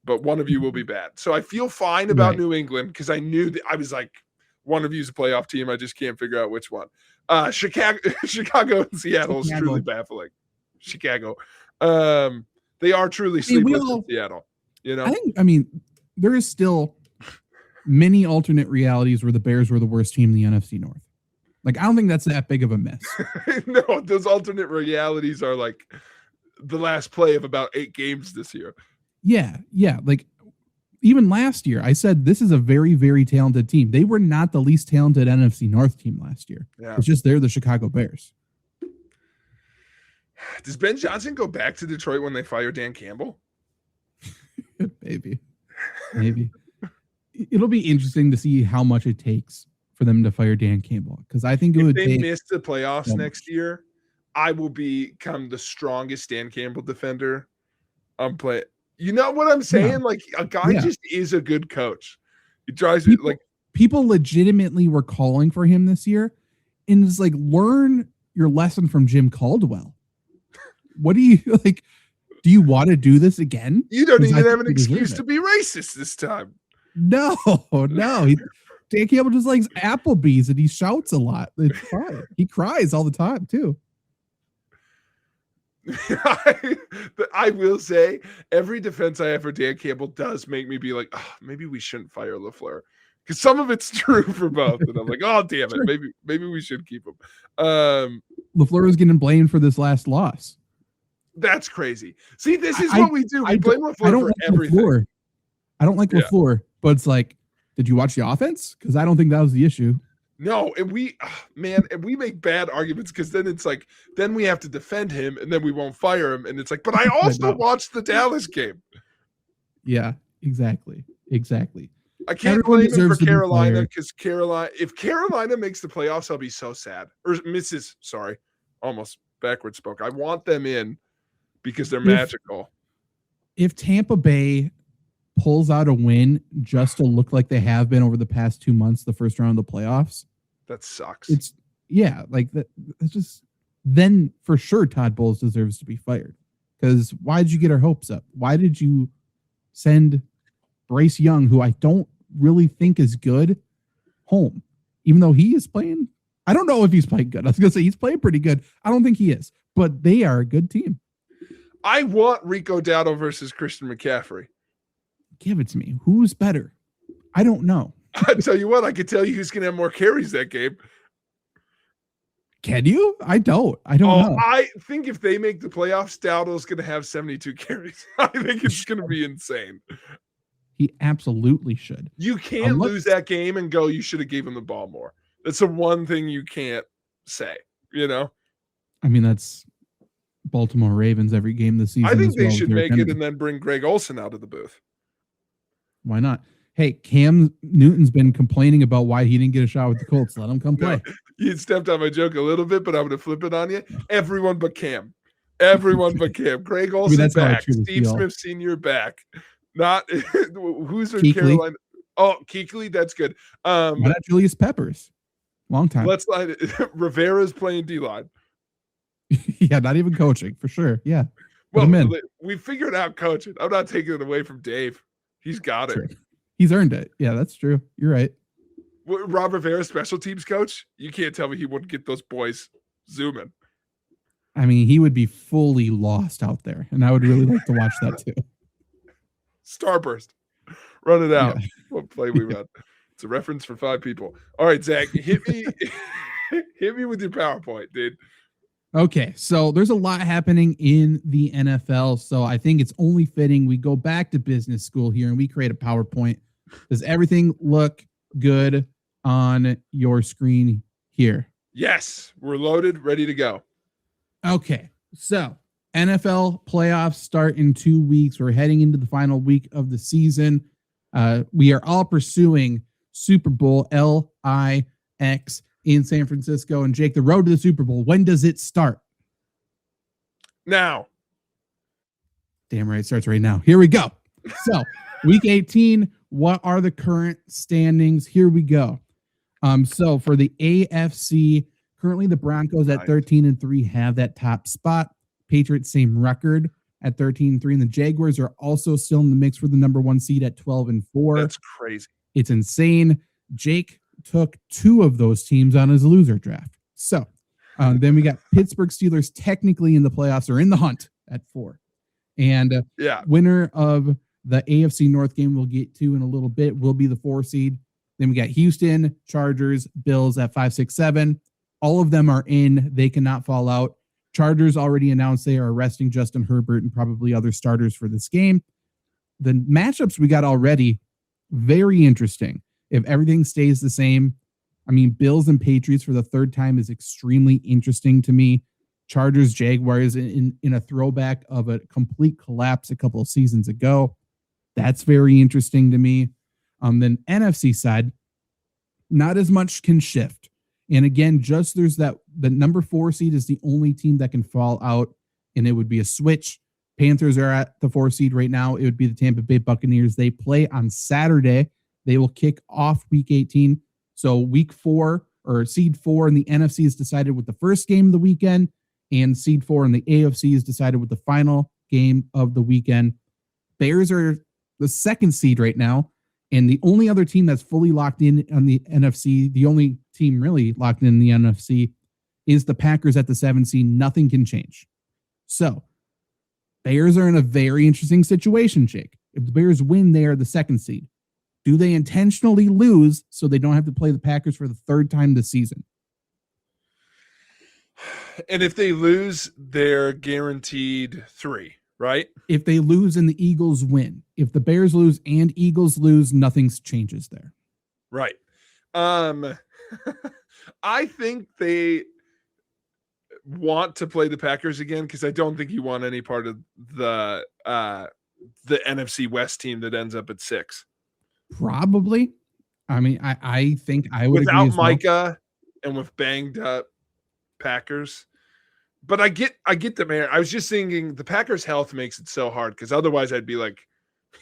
but one of you will be bad. So I feel fine about New England because I knew that I was like, one of you is a playoff team. I just can't figure out which one. Chicago and Seattle is truly baffling. Chicago, they are truly sleepless in Seattle. I mean, there is still many alternate realities where the Bears were the worst team in the NFC North. Like, I don't think that's that big of a miss. No, those alternate realities are like the last play of about 8 games this year. Yeah. Like, even last year, I said this is a very, very talented team. They were not the least talented NFC North team last year. Yeah. It's just they're the Chicago Bears. Does Ben Johnson go back to Detroit when they fire Dan Campbell? Maybe. It'll be interesting to see how much it takes for them to fire Dan Campbell, because I think if they miss the playoffs next year, I will become the strongest Dan Campbell defender on play. You know what I'm saying? Yeah. Like a guy just is a good coach. He drives me like people legitimately were calling for him this year, and it's like, learn your lesson from Jim Caldwell. What do you like? Do you want to do this again? You don't even have an excuse to be racist this time. No. Dan Campbell just likes Applebee's and he shouts a lot. It's fine. He cries all the time too. I will say every defense I have for Dan Campbell does make me be like, oh, maybe we shouldn't fire LaFleur, because some of it's true for both. And I'm like, oh damn it, maybe we should keep him. LaFleur is getting blamed for this last loss. That's crazy. See, this is what we do. We blame LaFleur for everything. I don't like LaFleur, but it's like, did you watch the offense? Because I don't think that was the issue. No, and we make bad arguments because then it's like, then we have to defend him and then we won't fire him. And it's like, but I also watched the Dallas game. Yeah, exactly. I can't Everyone blame him for deserves to be Carolina fired. because if Carolina makes the playoffs, I'll be so sad. Or misses, sorry, almost backward spoke. I want them in because they're magical. If Tampa Bay pulls out a win just to look like they have been over the past 2 months, the first round of the playoffs, that sucks. It's like that. It's just then for sure Todd Bowles deserves to be fired because why did you get our hopes up? Why did you send Bryce Young, who I don't really think is good, home, even though he is playing? I don't know if he's playing good. I was gonna say he's playing pretty good. I don't think he is, but they are a good team. I want Rico Dowdle versus Christian McCaffrey. Give it to me. Who's better? I don't know. I tell you what, I can tell you who's going to have more carries that game. Can you? I don't know. I think if they make the playoffs, Dowdle's going to have 72 carries. I think it's going to be insane. He absolutely should. You can't lose that game and go, you should have gave him the ball more. That's the one thing you can't say, you know? I mean, that's Baltimore Ravens every game this season. I think they should make it and then bring Greg Olsen out of the booth. Why not? Hey, Cam Newton's been complaining about why he didn't get a shot with the Colts. Let him come play. No, you stepped on my joke a little bit, but I'm going to flip it on you. Everyone but Cam. Everyone but Cam. Greg Olsen back. Steve Smith Sr. back. Not who's in Carolina? Oh, Kuechly. That's good. Why not Julius Peppers? Long time. Let's line it. Rivera's playing D-line. Yeah, not even coaching for sure. Yeah. Well, we figured out coaching. I'm not taking it away from Dave. He's got it. True. He's earned it. Yeah, that's true. You're right. Rob Rivera, special teams coach. You can't tell me he wouldn't get those boys zooming. I mean, he would be fully lost out there, and I would really like to watch that too. Starburst. Run it out. Yeah. What play we run. It's a reference for 5 people. All right, Zach, hit me with your PowerPoint, dude. Okay, so there's a lot happening in the NFL, so I think it's only fitting we go back to business school here and we create a PowerPoint. Does everything look good on your screen here? Yes, we're loaded, ready to go. Okay, so NFL playoffs start in 2 weeks. We're heading into the final week of the season. We are all pursuing Super Bowl LIX in San Francisco. And Jake, the road to the Super Bowl, when does it start? Now. Damn right, it starts right now. Here we go. So week 18, what are the current standings? Here we go. So for the AFC, currently the Broncos at 13-3 have that top spot. Patriots, same record at 13-3. And the Jaguars are also still in the mix for the number 1 seed at 12-4. That's crazy. It's insane. Jake took 2 of those teams on his loser draft. So then we got Pittsburgh Steelers technically in the playoffs or in the hunt at 4. And winner of the AFC North game we'll get to in a little bit will be the 4 seed. Then we got Houston, Chargers, Bills at 5, 6, 7. All of them are in. They cannot fall out. Chargers already announced they are resting Justin Herbert and probably other starters for this game. The matchups we got already, very interesting. If everything stays the same, I mean, Bills and Patriots for the 3rd time is extremely interesting to me. Chargers, Jaguars in a throwback of a complete collapse a couple of seasons ago. That's very interesting to me. Then NFC side, not as much can shift. And again, just there's the number 4 seed is the only team that can fall out, and it would be a switch. Panthers are at the 4 seed right now. It would be the Tampa Bay Buccaneers. They play on Saturday. They will kick off week 18. So week 4 or seed 4 in the NFC is decided with the first game of the weekend, and seed 4 in the AFC is decided with the final game of the weekend. Bears are the 2nd seed right now, and the only other team that's fully locked in on the NFC, the only team really locked in the NFC, is the Packers at the 7th seed. Nothing can change. So Bears are in a very interesting situation, Jake. If the Bears win, they are the 2nd seed. Do they intentionally lose so they don't have to play the Packers for the 3rd time this season? And if they lose, they're guaranteed 3, right? If they lose and the Eagles win. If the Bears lose and Eagles lose, nothing changes there. Right. I think they want to play the Packers again because I don't think you want any part of the NFC West team that ends up at 6. Probably. I mean, I think I would agree Without as well. Micah and with banged up Packers. But I get the man. I was just thinking the Packers' health makes it so hard because otherwise I'd be like,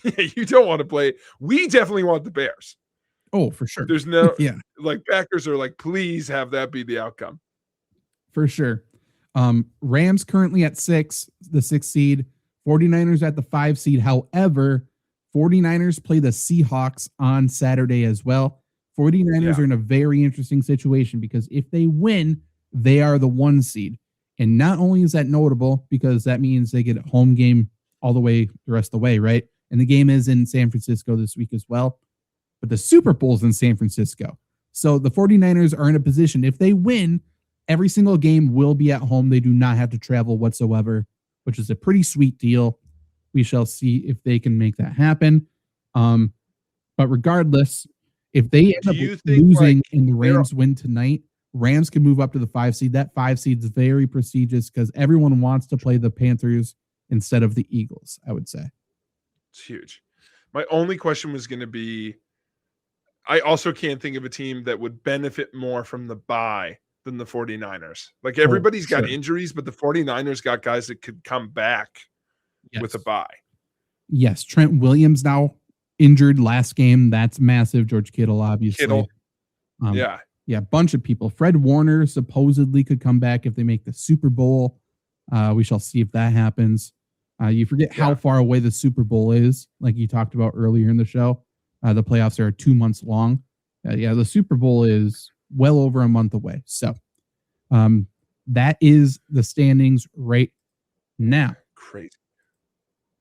you don't want to play. We definitely want the Bears. Oh, for sure. There's no Yeah, like Packers are like, please have that be the outcome. for sure. Rams currently at 6, the 6th seed. 49ers at the 5 seed. However, 49ers play the Seahawks on Saturday as well. 49ers are in a very interesting situation because if they win, they are the 1 seed. And not only is that notable because that means they get a home game all the way the rest of the way, right? And the game is in San Francisco this week as well. But the Super Bowl's in San Francisco. So the 49ers are in a position, if they win, every single game will be at home. They do not have to travel whatsoever, which is a pretty sweet deal. We shall see if they can make that happen. But regardless, if they end up losing and the Rams win tonight, Rams can move up to the 5 seed. That 5 seed is very prestigious because everyone wants to play the Panthers instead of the Eagles, I would say. It's huge. My only question was going to be, I also can't think of a team that would benefit more from the bye than the 49ers. Like everybody's got injuries, but the 49ers got guys that could come back with a bye. Yes. Trent Williams now injured last game. That's massive. George Kittle, obviously. Yeah, a bunch of people. Fred Warner supposedly could come back if they make the Super Bowl. We shall see if that happens. You forget how far away the Super Bowl is, like you talked about earlier in the show. The playoffs are 2 months long. The Super Bowl is well over a month away. So that is the standings right now. Crazy.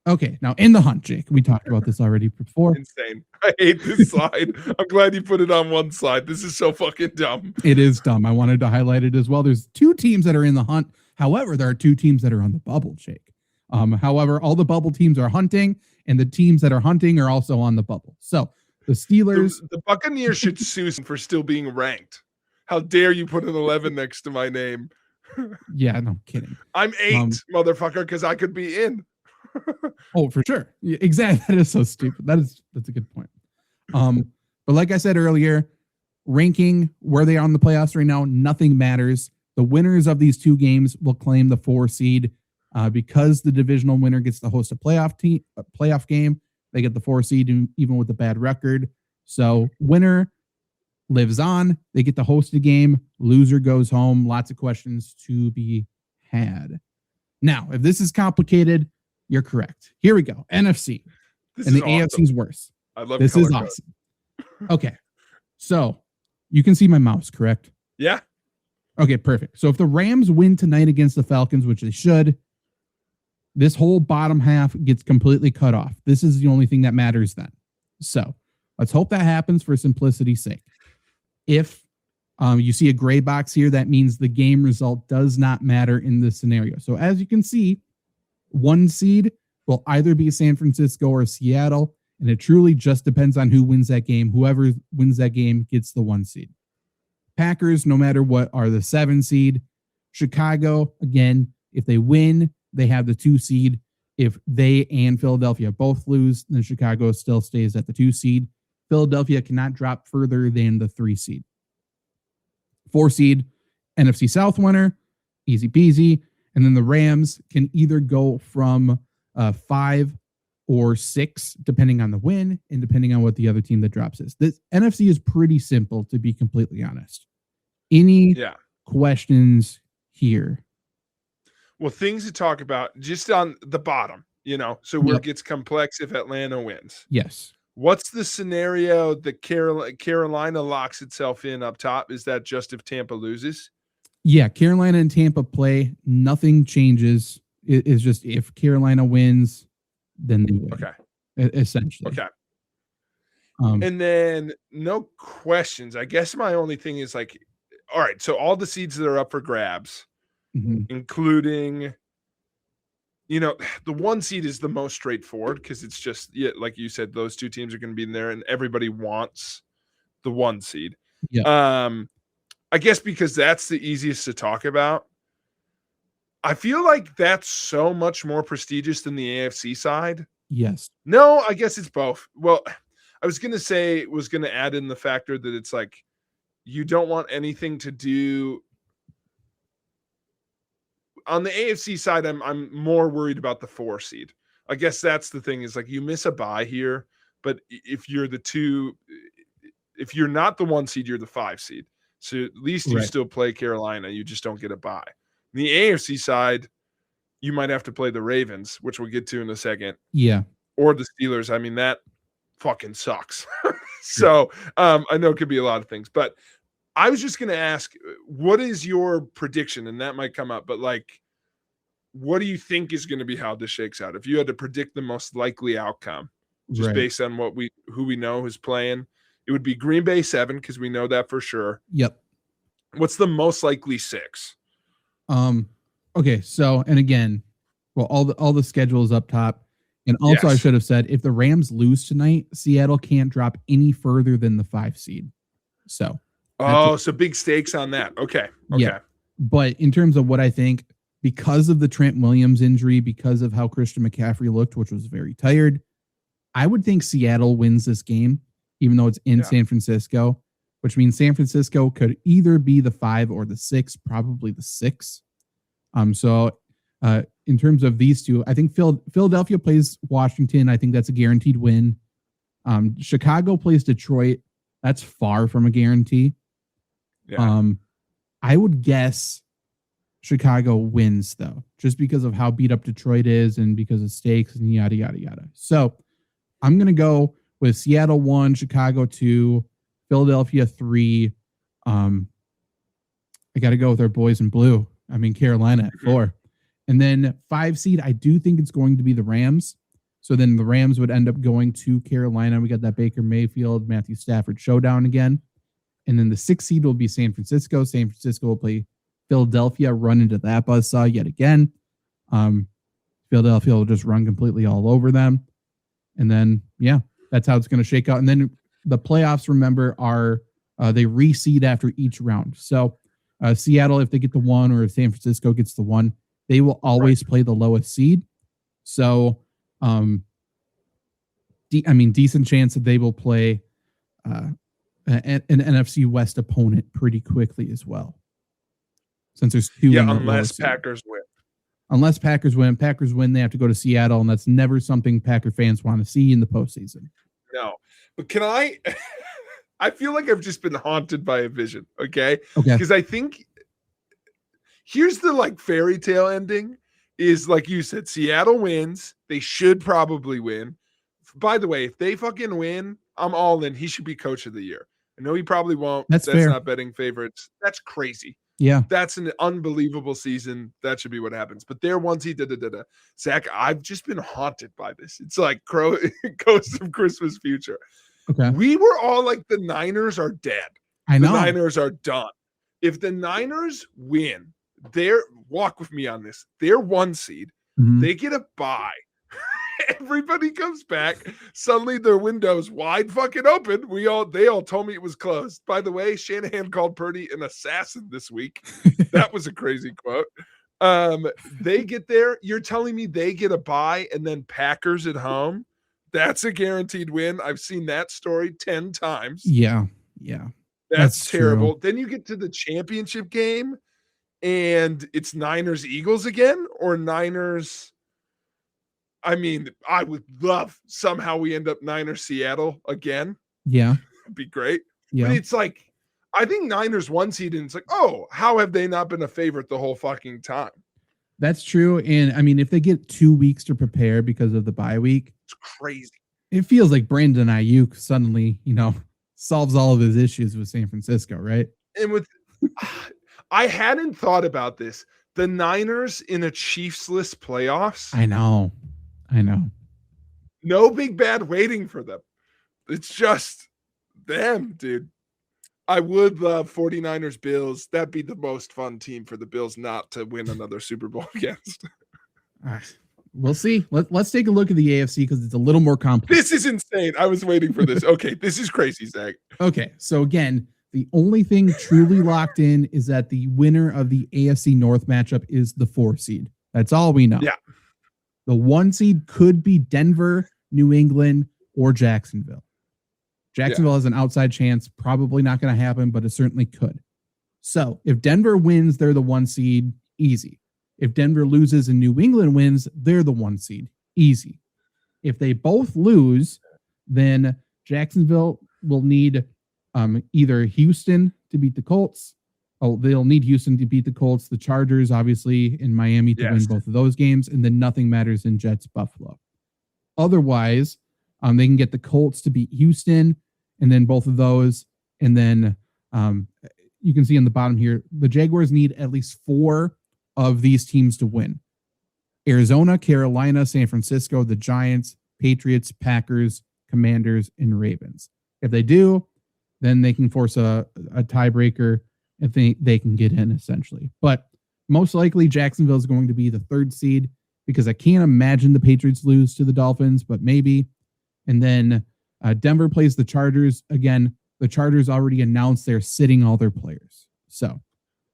Okay, now in the hunt, Jake. We talked about this already before. Insane. I hate this slide. I'm glad you put it on one side. This is so fucking dumb. It is dumb. I wanted to highlight it as well. There's 2 teams that are in the hunt. However, there are 2 teams that are on the bubble, Jake. However, all the bubble teams are hunting, and the teams that are hunting are also on the bubble. So the Steelers... The Buccaneers should sue for still being ranked. How dare you put an 11 next to my name? Yeah, no kidding. I'm 8, motherfucker, because I could be in. Oh, for sure. Yeah, exactly. That is so stupid. That's a good point. But like I said earlier, ranking where they are in the playoffs right now, nothing matters. The winners of these 2 games will claim the 4 seed because the divisional winner gets to host a playoff game. They get the 4 seed even with a bad record. So winner lives on. They get to host a game. Loser goes home. Lots of questions to be had. Now, if this is complicated, you're correct. Here we go. NFC. And the AFC's worse. I love this. Is awesome. Okay. So you can see my mouse, correct? Yeah. Okay, perfect. So if the Rams win tonight against the Falcons, which they should, this whole bottom half gets completely cut off. This is the only thing that matters then. So let's hope that happens for simplicity's sake. If you see a gray box here, that means the game result does not matter in this scenario. So as you can see, 1 seed will either be San Francisco or Seattle, and it truly just depends on who wins that game. Whoever wins that game gets the 1 seed. Packers, no matter what, are the 7 seed. Chicago, again, if they win, they have the 2 seed. If they and Philadelphia both lose, then Chicago still stays at the 2 seed. Philadelphia cannot drop further than the 3 seed. 4 seed, NFC South winner, easy peasy. And then the Rams can either go from 5 or 6, depending on the win and depending on what the other team that drops is. This NFC is pretty simple, to be completely honest. Any questions here? Well, things to talk about just on the bottom, so where it gets complex if Atlanta wins. Yes. What's the scenario that Carolina locks itself in up top? Is that just if Tampa loses? Yeah, Carolina and Tampa play. Nothing changes. It is just if Carolina wins, then they win. Okay. Essentially. Okay. And then no questions. I guess my only thing is like, all right, so all the seeds that are up for grabs, including, the 1 seed is the most straightforward because it's just, like you said, those 2 teams are going to be in there and everybody wants the 1 seed. Yeah. I guess because that's the easiest to talk about. I feel like that's so much more prestigious than the AFC side. Yes. No, I guess it's both. Well, I was going to add in the factor that it's like, you don't want anything to do on the AFC side. I'm more worried about the 4 seed. I guess that's the thing, is like, you miss a bye here, but if you're not the 1 seed, you're the 5 seed. So at least you still play Carolina. You just don't get a bye. On the AFC side, you might have to play the Ravens, which we'll get to in a second. Yeah. Or the Steelers. I mean, that fucking sucks. So I know it could be a lot of things, but I was just going to ask, what is your prediction? And that might come up, but like, what do you think is going to be how this shakes out? If you had to predict the most likely outcome, just based on who we know is playing, it would be Green Bay 7, because we know that for sure. Yep. What's the most likely 6? Okay. So, and again, well, all the schedules up top. And also, I should have said, if the Rams lose tonight, Seattle can't drop any further than the 5 seed. So. So big stakes on that. Okay. Yeah. But in terms of what I think, because of the Trent Williams injury, because of how Christian McCaffrey looked, which was very tired, I would think Seattle wins this game, even though it's in San Francisco, which means San Francisco could either be the 5 or the 6, probably the 6. So in terms of these two, I think Philadelphia plays Washington. I think that's a guaranteed win. Chicago plays Detroit. That's far from a guarantee. Yeah. I would guess Chicago wins, though, just because of how beat up Detroit is and because of stakes and yada, yada, yada. So I'm going to go with Seattle 1, Chicago 2, Philadelphia 3. I got to go with our boys in blue. I mean, Carolina at 4. And then 5 seed, I do think it's going to be the Rams. So then the Rams would end up going to Carolina. We got that Baker Mayfield, Matthew Stafford showdown again. And then the 6 seed will be San Francisco. San Francisco will play Philadelphia, run into that buzzsaw yet again. Philadelphia will just run completely all over them. And then, that's how it's going to shake out. And then the playoffs, remember, are they reseed after each round. So Seattle, if they get the 1, or if San Francisco gets the 1, they will always play the lowest seed. So, decent chance that they will play an NFC West opponent pretty quickly as well. Since there's 2. Unless Packers win. Unless Packers win, they have to go to Seattle, and that's never something Packer fans want to see in the postseason. No, but can I? I feel like I've just been haunted by a vision. Okay, because I think here's the like fairy tale ending is, like you said, Seattle wins. They should probably win. By the way, if they fucking win, I'm all in. He should be coach of the year. I know he probably won't. That's fair. Not betting favorites. That's crazy. Yeah. That's an unbelievable season. That should be what happens. But they're 1 seed. Zach, I've just been haunted by this. It's like Ghost of Christmas Future. Okay. We were all like, the Niners are dead. I know. The Niners are done. If the Niners win, walk with me on this. They're 1 seed. Mm-hmm. They get a bye. Everybody comes back. Suddenly their window's wide fucking open. They all told me it was closed. By the way, Shanahan called Purdy an assassin this week. That was a crazy quote. They get there. You're telling me they get a bye and then Packers at home? That's a guaranteed win. I've seen that story 10 times. Yeah. That's terrible. True. Then you get to the championship game and it's Niners Eagles again, or Niners. I mean, I would love somehow we end up Niners Seattle again. Yeah. It'd be great. Yeah. But it's like, I think Niners 1 seed, and it's like, oh, how have they not been a favorite the whole fucking time? That's true. And I mean, if they get 2 weeks to prepare because of the bye week, it's crazy. It feels like Brandon Ayuk suddenly, solves all of his issues with San Francisco, right? And I hadn't thought about this. The Niners in a Chiefs-less playoffs. I know. No big bad waiting for them. It's just them, dude. I would love 49ers Bills. That'd be the most fun team for the Bills not to win another Super Bowl against. We'll see. Let's take a look at the AFC because it's a little more complex. This is insane. I was waiting for this. Okay, this is crazy, Zach. Okay, so again, the only thing truly locked in is that the winner of the AFC North matchup is the 4 seed. That's all we know. Yeah. The 1 seed could be Denver, New England, or Jacksonville. Jacksonville has an outside chance. Probably not going to happen, but it certainly could. So if Denver wins, they're the 1 seed. Easy. If Denver loses and New England wins, they're the 1 seed. Easy. If they both lose, then Jacksonville will need either Houston to beat the Colts. Oh, they'll need Houston to beat the Colts, the Chargers, obviously, in Miami to win both of those games, and then nothing matters in Jets Buffalo. Otherwise, they can get the Colts to beat Houston, and then both of those, and then you can see on the bottom here, the Jaguars need at least 4 of these teams to win. Arizona, Carolina, San Francisco, the Giants, Patriots, Packers, Commanders, and Ravens. If they do, then they can force a tiebreaker if they can get in, essentially. But most likely Jacksonville is going to be the 3rd seed because I can't imagine the Patriots lose to the Dolphins, but maybe. And then Denver plays the Chargers. Again, the Chargers already announced they're sitting all their players. So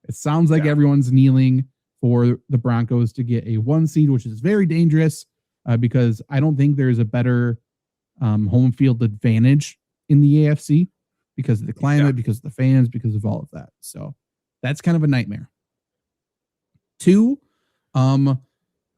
it sounds like everyone's kneeling for the Broncos to get a 1 seed, which is very dangerous because I don't think there's a better home field advantage in the AFC because of the climate, because of the fans, because of all of that. So that's kind of a nightmare. 2,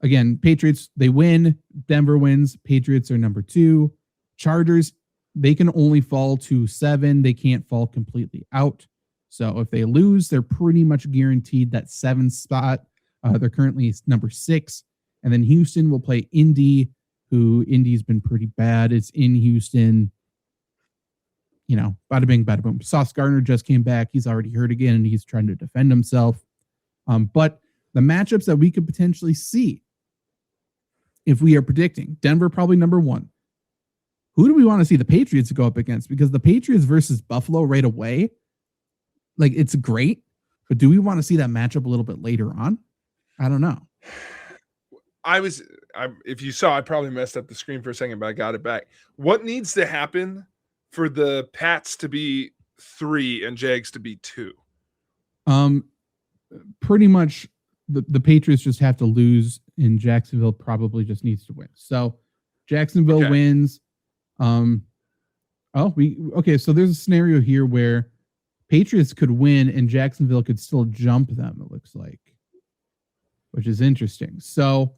again, Patriots, they win. Denver wins. Patriots are number 2. Chargers, they can only fall to 7. They can't fall completely out. So if they lose, they're pretty much guaranteed that 7th spot. They're currently number 6. And then Houston will play Indy, who Indy's been pretty bad. It's in Houston. You know, bada bing, bada boom. Sauce Gardner just came back. He's already hurt again, and he's trying to defend himself. But the matchups that we could potentially see, if we are predicting, Denver probably number 1. Who do we want to see the Patriots go up against? Because the Patriots versus Buffalo right away, like, it's great. But do we want to see that matchup a little bit later on? I don't know. If you saw, I probably messed up the screen for a second, but I got it back. What needs to happen for the Pats to be 3 and Jags to be 2? Pretty much the Patriots just have to lose, and Jacksonville probably just needs to win. So Jacksonville wins. So there's a scenario here where Patriots could win and Jacksonville could still jump them, it looks like, which is interesting. So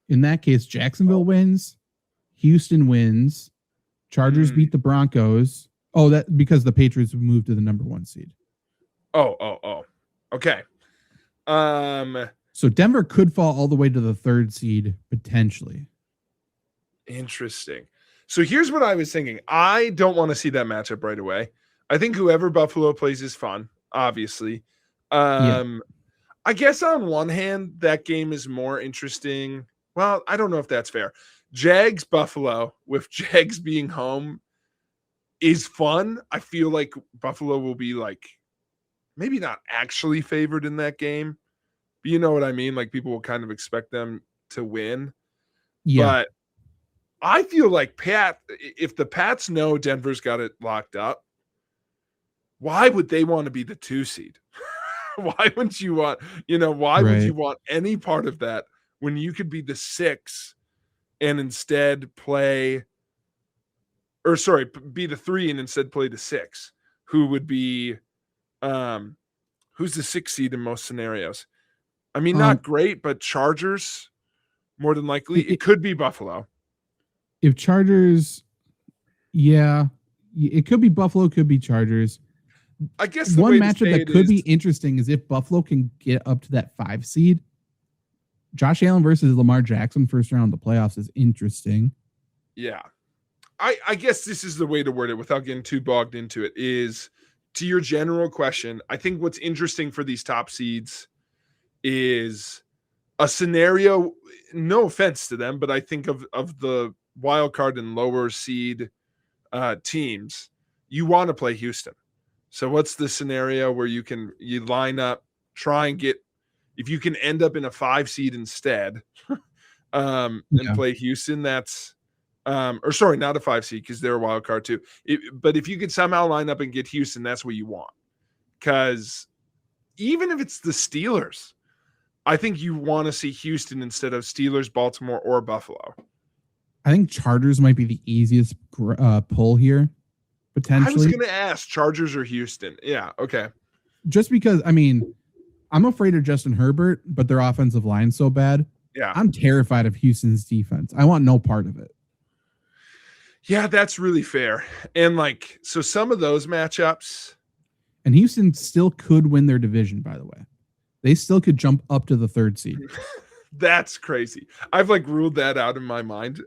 in that case, Jacksonville wins, Houston wins, Chargers beat the Broncos. Oh, that because the Patriots have moved to the number 1 seed. Okay. So Denver could fall all the way to the 3rd seed potentially. Interesting. So here's what I was thinking. I don't want to see that matchup right away. I think whoever Buffalo plays is fun, obviously. I guess on one hand, that game is more interesting. Well, I don't know if that's fair. Jags Buffalo, with Jags being home, is fun. I feel like Buffalo will be like maybe not actually favored in that game, but you know what I mean? Like people will kind of expect them to win. Yeah. But I feel like if the Pats know Denver's got it locked up, why would they want to be the 2 seed? Why wouldn't you want, would you want any part of that when you could be the 6 and instead be the 3 and instead play the 6, who would be, who's the 6 seed in most scenarios? I mean, not great, but Chargers, more than likely. It could be Buffalo. If Chargers, it could be Buffalo, could be Chargers. I guess one matchup that could be interesting is if Buffalo can get up to that 5 seed. Josh Allen versus Lamar Jackson first round of the playoffs is interesting. Yeah. I guess this is the way to word it without getting too bogged into it is to your general question. I think what's interesting for these top seeds is a scenario, no offense to them, but I think of the wild card and lower seed teams, you want to play Houston. So what's the scenario where you line up, try and get, if you can end up in a 5 seed instead, and play Houston, that's, not a 5 seed because they're a wild card too. But if you could somehow line up and get Houston, that's what you want. Because even if it's the Steelers, I think you want to see Houston instead of Steelers, Baltimore, or Buffalo. I think Chargers might be the easiest pull here potentially. I was going to ask Chargers or Houston. Yeah. Okay. Just because, I mean, I'm afraid of Justin Herbert, but their offensive line's so bad. Yeah. I'm terrified of Houston's defense. I want no part of it. Yeah, that's really fair. And like, so some of those matchups. And Houston still could win their division, by the way. They still could jump up to the 3rd seed. That's crazy. I've like ruled that out in my mind.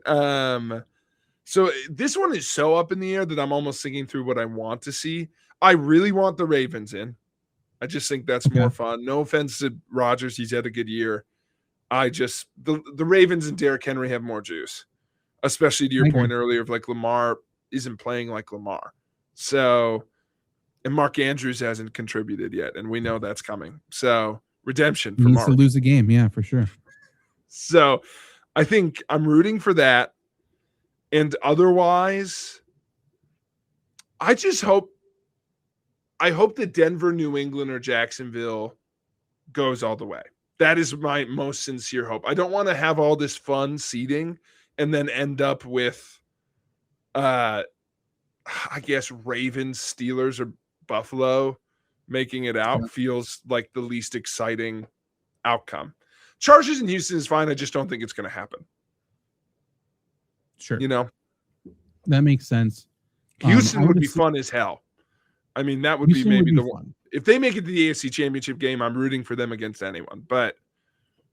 So this one is so up in the air that I'm almost thinking through what I want to see. I really want the Ravens in. I just think that's more fun. No offense to Rodgers. He's had a good year. The Ravens and Derrick Henry have more juice, especially to your point earlier of like Lamar isn't playing like Lamar. So, and Mark Andrews hasn't contributed yet, and we know that's coming. So redemption for He needs Mark. to lose a game. Yeah, for sure. So I think I'm rooting for that. And otherwise, I hope that Denver, New England, or Jacksonville goes all the way. That is my most sincere hope. I don't want to have all this fun seeding and then end up with, I guess, Ravens, Steelers, or Buffalo making it out. Feels like the least exciting outcome. Chargers in Houston is fine. I just don't think it's going to happen. Sure. You know? That makes sense. Houston would be fun as hell. I mean, that would be maybe the one. Fun. If they make it to the AFC Championship game, I'm rooting for them against anyone. But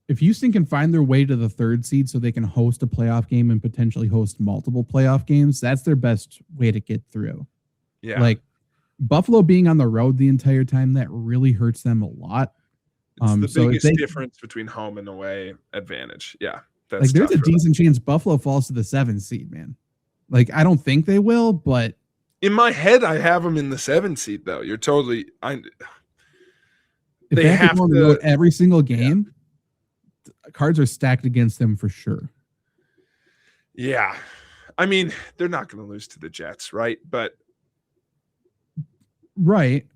if Houston can find their way to the 3rd seed so they can host a playoff game and potentially host multiple playoff games, that's their best way to get through. Yeah. Like Buffalo being on the road the entire time, that really hurts them a lot. It's the biggest difference between home and away advantage. Yeah. That's like there's a decent chance Buffalo falls to the 7th seed, man. Like I don't think they will, but in my head, I have them in the 7th seed, though. You're totally. They have to go every single game. Yeah. Cards are stacked against them for sure. Yeah, I mean they're not going to lose to the Jets, right? But right.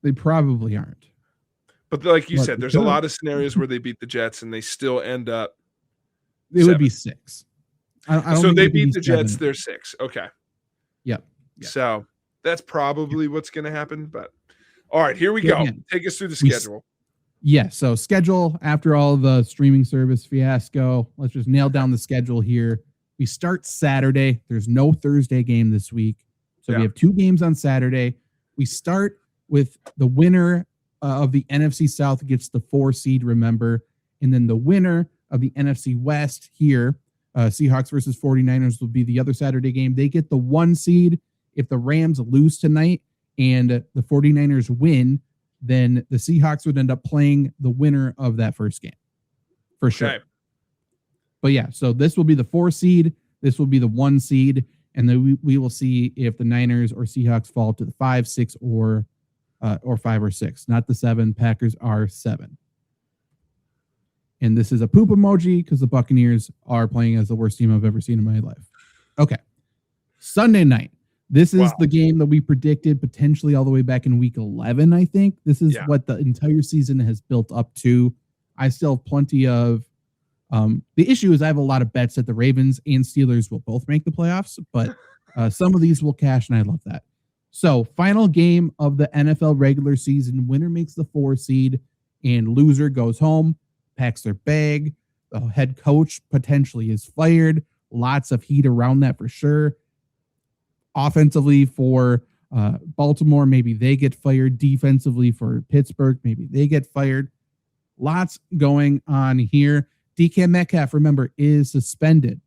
They probably aren't. But like you said, there's a lot of scenarios where they beat the Jets and they still end up. It would be 6. I don't so they beat the Jets. They're 6. Okay. Yep. So that's probably what's going to happen. But all right, here we go. Take us through the schedule. So schedule after all the streaming service fiasco. Let's just nail down the schedule here. We start Saturday. There's no Thursday game this week. So we have 2 games on Saturday. We start with the winner of the NFC South gets the 4 seed, remember. And then the winner of the NFC West here, Seahawks versus 49ers will be the other Saturday game. They get the 1 seed. If the Rams lose tonight and the 49ers win, then the Seahawks would end up playing the winner of that first game. For sure. Okay. But yeah, so this will be the 4 seed. This will be the 1 seed. And then we will see if the Niners or Seahawks fall to the 5, 6, or 5 or 6. Not the 7. Packers are 7. And this is a poop emoji because the Buccaneers are playing as the worst team I've ever seen in my life. Okay. Sunday night. This is the game that we predicted potentially all the way back in week 11, I think. This is what the entire season has built up to. I still have plenty of the issue is I have a lot of bets that the Ravens and Steelers will both make the playoffs, but some of these will cash, and I love that. So final game of the NFL regular season. Winner makes the 4 seed, and loser goes home, packs their bag. The head coach potentially is fired. Lots of heat around that for sure. Offensively for Baltimore, maybe they get fired. Defensively for Pittsburgh, maybe they get fired. Lots going on here. DK Metcalf, remember, is suspended.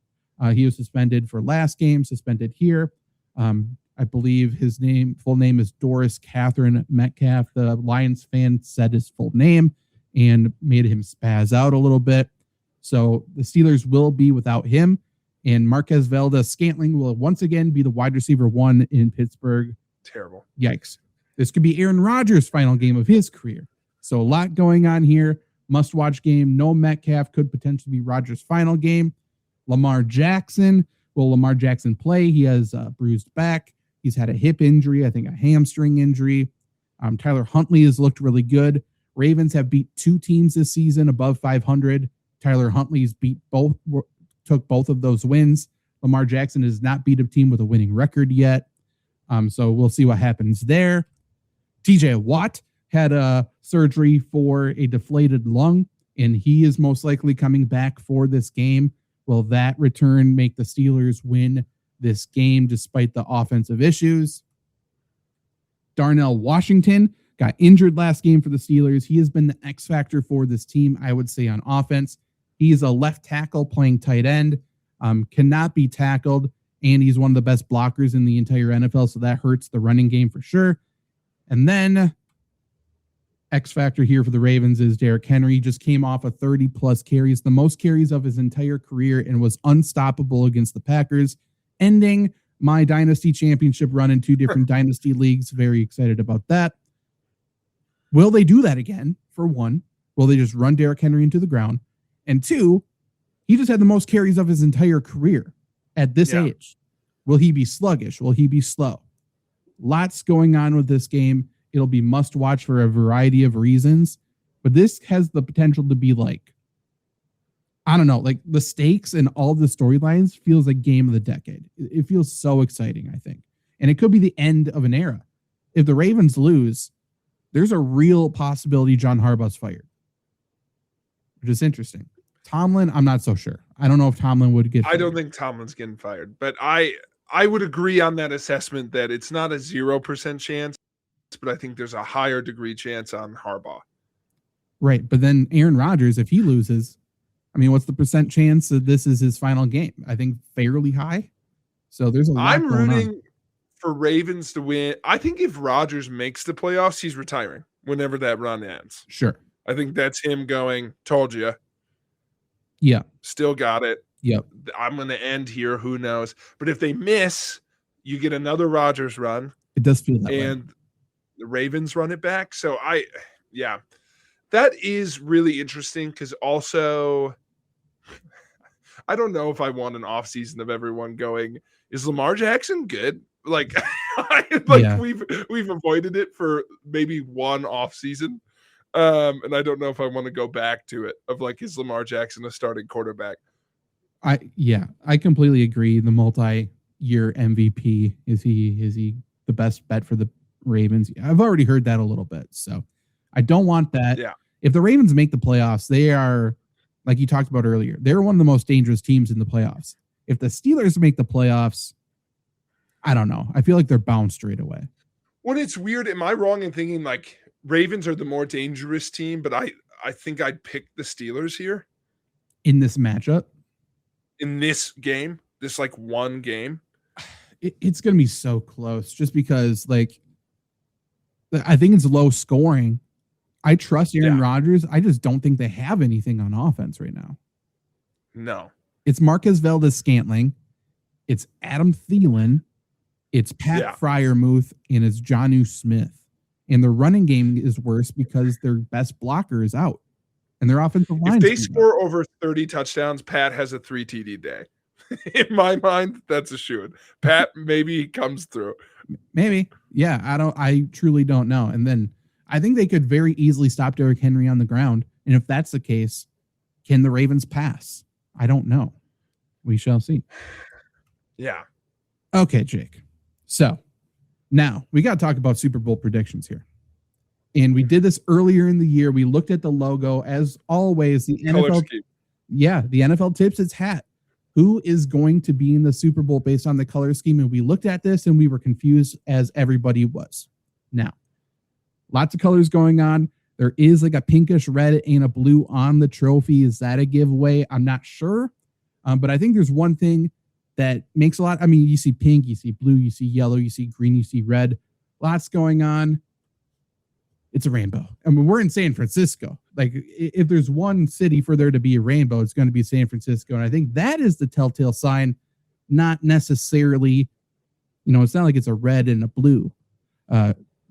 He was suspended for last game, suspended here. I believe his full name is Doris Catherine Metcalf. The Lions fan said his full name and made him spaz out a little bit. So the Steelers will be without him. And Marquez Valdes-Scantling will once again be the wide receiver 1 in Pittsburgh. Terrible. Yikes. This could be Aaron Rodgers' final game of his career. So a lot going on here. Must-watch game. No Metcalf could potentially be Rodgers' final game. Lamar Jackson. Will Lamar Jackson play? He has a bruised back. He's had a hip injury, I think a hamstring injury. Tyler Huntley has looked really good. Ravens have beat 2 teams this season above 500. Tyler Huntley's took both of those wins. Lamar Jackson has not beat a team with a winning record yet. So we'll see what happens there. TJ Watt had a surgery for a deflated lung, and he is most likely coming back for this game. Will that return make the Steelers win this game despite the offensive issues? Darnell Washington got injured last game for the Steelers. He has been the X factor for this team, I would say, on offense. He is a left tackle playing tight end, cannot be tackled, and he's one of the best blockers in the entire NFL, so that hurts the running game for sure. And then X factor here for the Ravens is Derrick Henry. Just came off of 30-plus carries, the most carries of his entire career, and was unstoppable against the Packers, ending my dynasty championship run in 2 different dynasty leagues. Very excited about that. Will they do that again? For one, will they just run Derrick Henry into the ground? And 2, he just had the most carries of his entire career at this age. Will he be sluggish? Will he be slow? Lots going on with this game. It'll be must watch for a variety of reasons, but this has the potential to be like, I don't know, like the stakes and all the storylines feels like game of the decade. It feels so exciting, I think. And it could be the end of an era. If the Ravens lose, there's a real possibility John Harbaugh's fired, which is interesting. Tomlin, I'm not so sure. I don't know if Tomlin would get fired. I don't think Tomlin's getting fired, but I would agree on that assessment that it's not a 0% chance, but I think there's a higher degree chance on Harbaugh. Right. But then Aaron Rodgers, if he loses, I mean, what's the percent chance that this is his final game? I think fairly high. So there's a lot I'm going rooting on for Ravens to win. I think if Rodgers makes the playoffs, he's retiring whenever that run ends. Sure. I think that's him going, told you. Yeah. Still got it. Yep. I'm going to end here. Who knows? But if they miss, you get another Rodgers run. It does feel that way. And the Ravens run it back. So that is really interesting because also I don't know if I want an offseason of everyone going, is Lamar Jackson good? Like, we've avoided it for maybe one offseason. And I don't know if I want to go back to it of like, is Lamar Jackson a starting quarterback? I completely agree. The multi-year MVP, is he the best bet for the Ravens? I've already heard that a little bit, so I don't want that. Yeah. If the Ravens make the playoffs, they are, like you talked about earlier, they're one of the most dangerous teams in the playoffs. If the Steelers make the playoffs, I don't know. I feel like they're bound straight away. Well, it's weird. Am I wrong in thinking like Ravens are the more dangerous team, but I think I'd pick the Steelers here in this matchup? In this game, this like one game? It's going to be so close just because like I think it's low scoring. I trust Aaron Rodgers. I just don't think they have anything on offense right now. No. It's Marquez Valdez-Scantling. It's Adam Thielen. It's Pat Freiermuth, and it's Jonnu Smith. And their running game is worse because their best blocker is out. And their offensive line. If they score over 30 touchdowns, Pat has a 3 TD day. In my mind, that's a shoo-in. Pat maybe comes through. Maybe. Yeah, I truly don't know. And then I think they could very easily stop Derrick Henry on the ground. And if that's the case, can the Ravens pass? I don't know. We shall see. Yeah. Okay, Jake. So now we got to talk about Super Bowl predictions here. And we did this earlier in the year. We looked at the logo. As always, the NFL. The NFL tips its hat. Who is going to be in the Super Bowl based on the color scheme? And we looked at this and we were confused as everybody was. Now, lots of colors going on. There is like a pinkish red and a blue on the trophy. Is that a giveaway? I'm not sure. But I think there's one thing that makes a lot. I mean, you see pink, you see blue, you see yellow, you see green, you see red. Lots going on. It's a rainbow. I mean, we're in San Francisco. Like, if there's one city for there to be a rainbow, it's going to be San Francisco. And I think that is the telltale sign, not necessarily, it's not like it's a red and a blue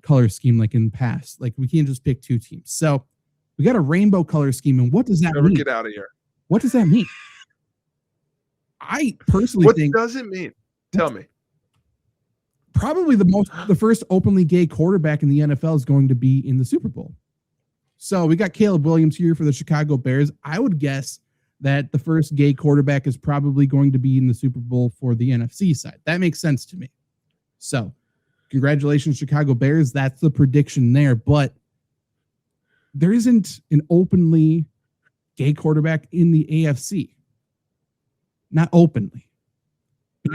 color scheme like in the past. Like, we can't just pick 2 teams. So we got a rainbow color scheme. And what does that mean? Get out of here. What does that mean? I personally think. What does it mean? Tell me. Probably the first openly gay quarterback in the NFL is going to be in the Super Bowl. So we got Caleb Williams here for the Chicago Bears. I would guess that the first gay quarterback is probably going to be in the Super Bowl for the NFC side. That makes sense to me. So congratulations, Chicago Bears. That's the prediction there. But there isn't an openly gay quarterback in the AFC. Not openly.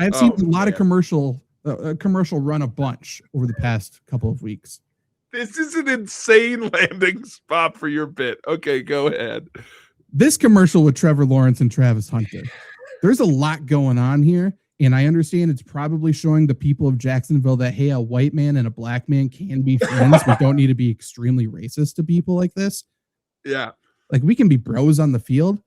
I've seen a lot of commercial run a bunch over the past couple of weeks. This is an insane landing spot for your bit. Okay, go ahead. This commercial with Trevor Lawrence and Travis Hunter. There's a lot going on here, and I understand it's probably showing the people of Jacksonville that, hey, a white man and a black man can be friends. We don't need to be extremely racist to people like this. Yeah. Like, we can be bros on the field,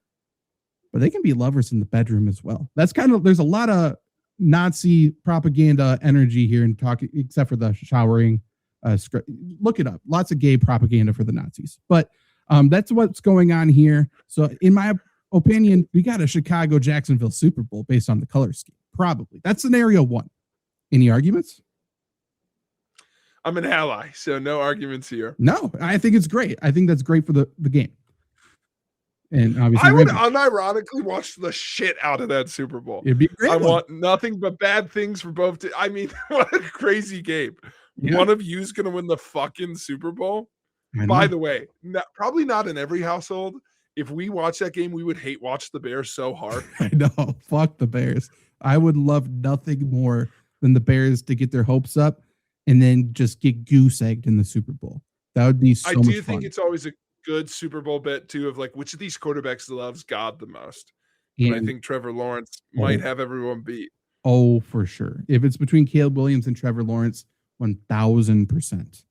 but they can be lovers in the bedroom as well. That's kind of, there's a lot of Nazi propaganda energy here and talk, except for the showering. Look it up. Lots of gay propaganda for the Nazis. But that's what's going on here. So in my opinion, we got a Chicago-Jacksonville Super Bowl based on the color scheme. Probably. That's scenario one. Any arguments? I'm an ally, so no arguments here. No, I think it's great. I think that's great for the game. And obviously, I would unironically watch the shit out of that Super Bowl. It'd be a great. I want nothing but bad things for both. I mean, what a crazy game. Yeah. One of you's going to win the fucking Super Bowl. By the way, probably not in every household. If we watch that game, we would hate watch the Bears so hard. I know. Fuck the Bears. I would love nothing more than the Bears to get their hopes up and then just get goose egged in the Super Bowl. That would be so much fun. I do think it's always a good Super Bowl bet too, of like, which of these quarterbacks loves God the most. And I think Trevor Lawrence might have everyone beat. Oh, for sure. If it's between Caleb Williams and Trevor Lawrence, 1000%.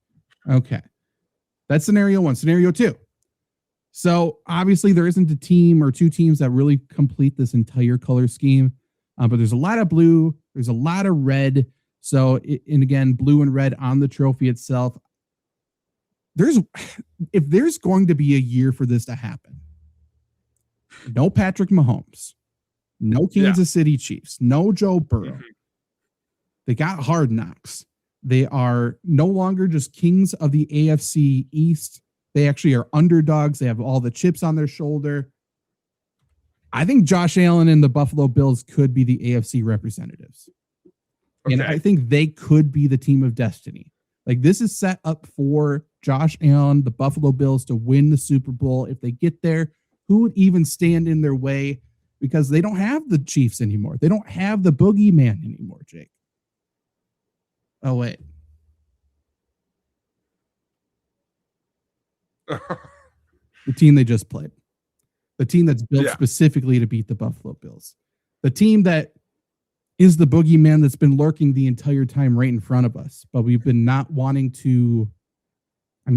Okay. That's scenario one. Scenario two. So obviously there isn't a team or two teams that really complete this entire color scheme, but there's a lot of blue. There's a lot of red. So, and again, blue and red on the trophy itself. If there's going to be a year for this to happen, no Patrick Mahomes, no Kansas City Chiefs, no Joe Burrow. Mm-hmm. They got hard knocks. They are no longer just kings of the AFC East. They actually are underdogs. They have all the chips on their shoulder. I think Josh Allen and the Buffalo Bills could be the AFC representatives. Okay. And I think they could be the team of destiny. Like, this is set up for Josh Allen, the Buffalo Bills, to win the Super Bowl. If they get there, who would even stand in their way? Because they don't have the Chiefs anymore. They don't have the boogeyman anymore, Jake. Oh, wait. The team they just played. The team that's built specifically to beat the Buffalo Bills. The team that is the boogeyman that's been lurking the entire time right in front of us. But we've been not wanting to,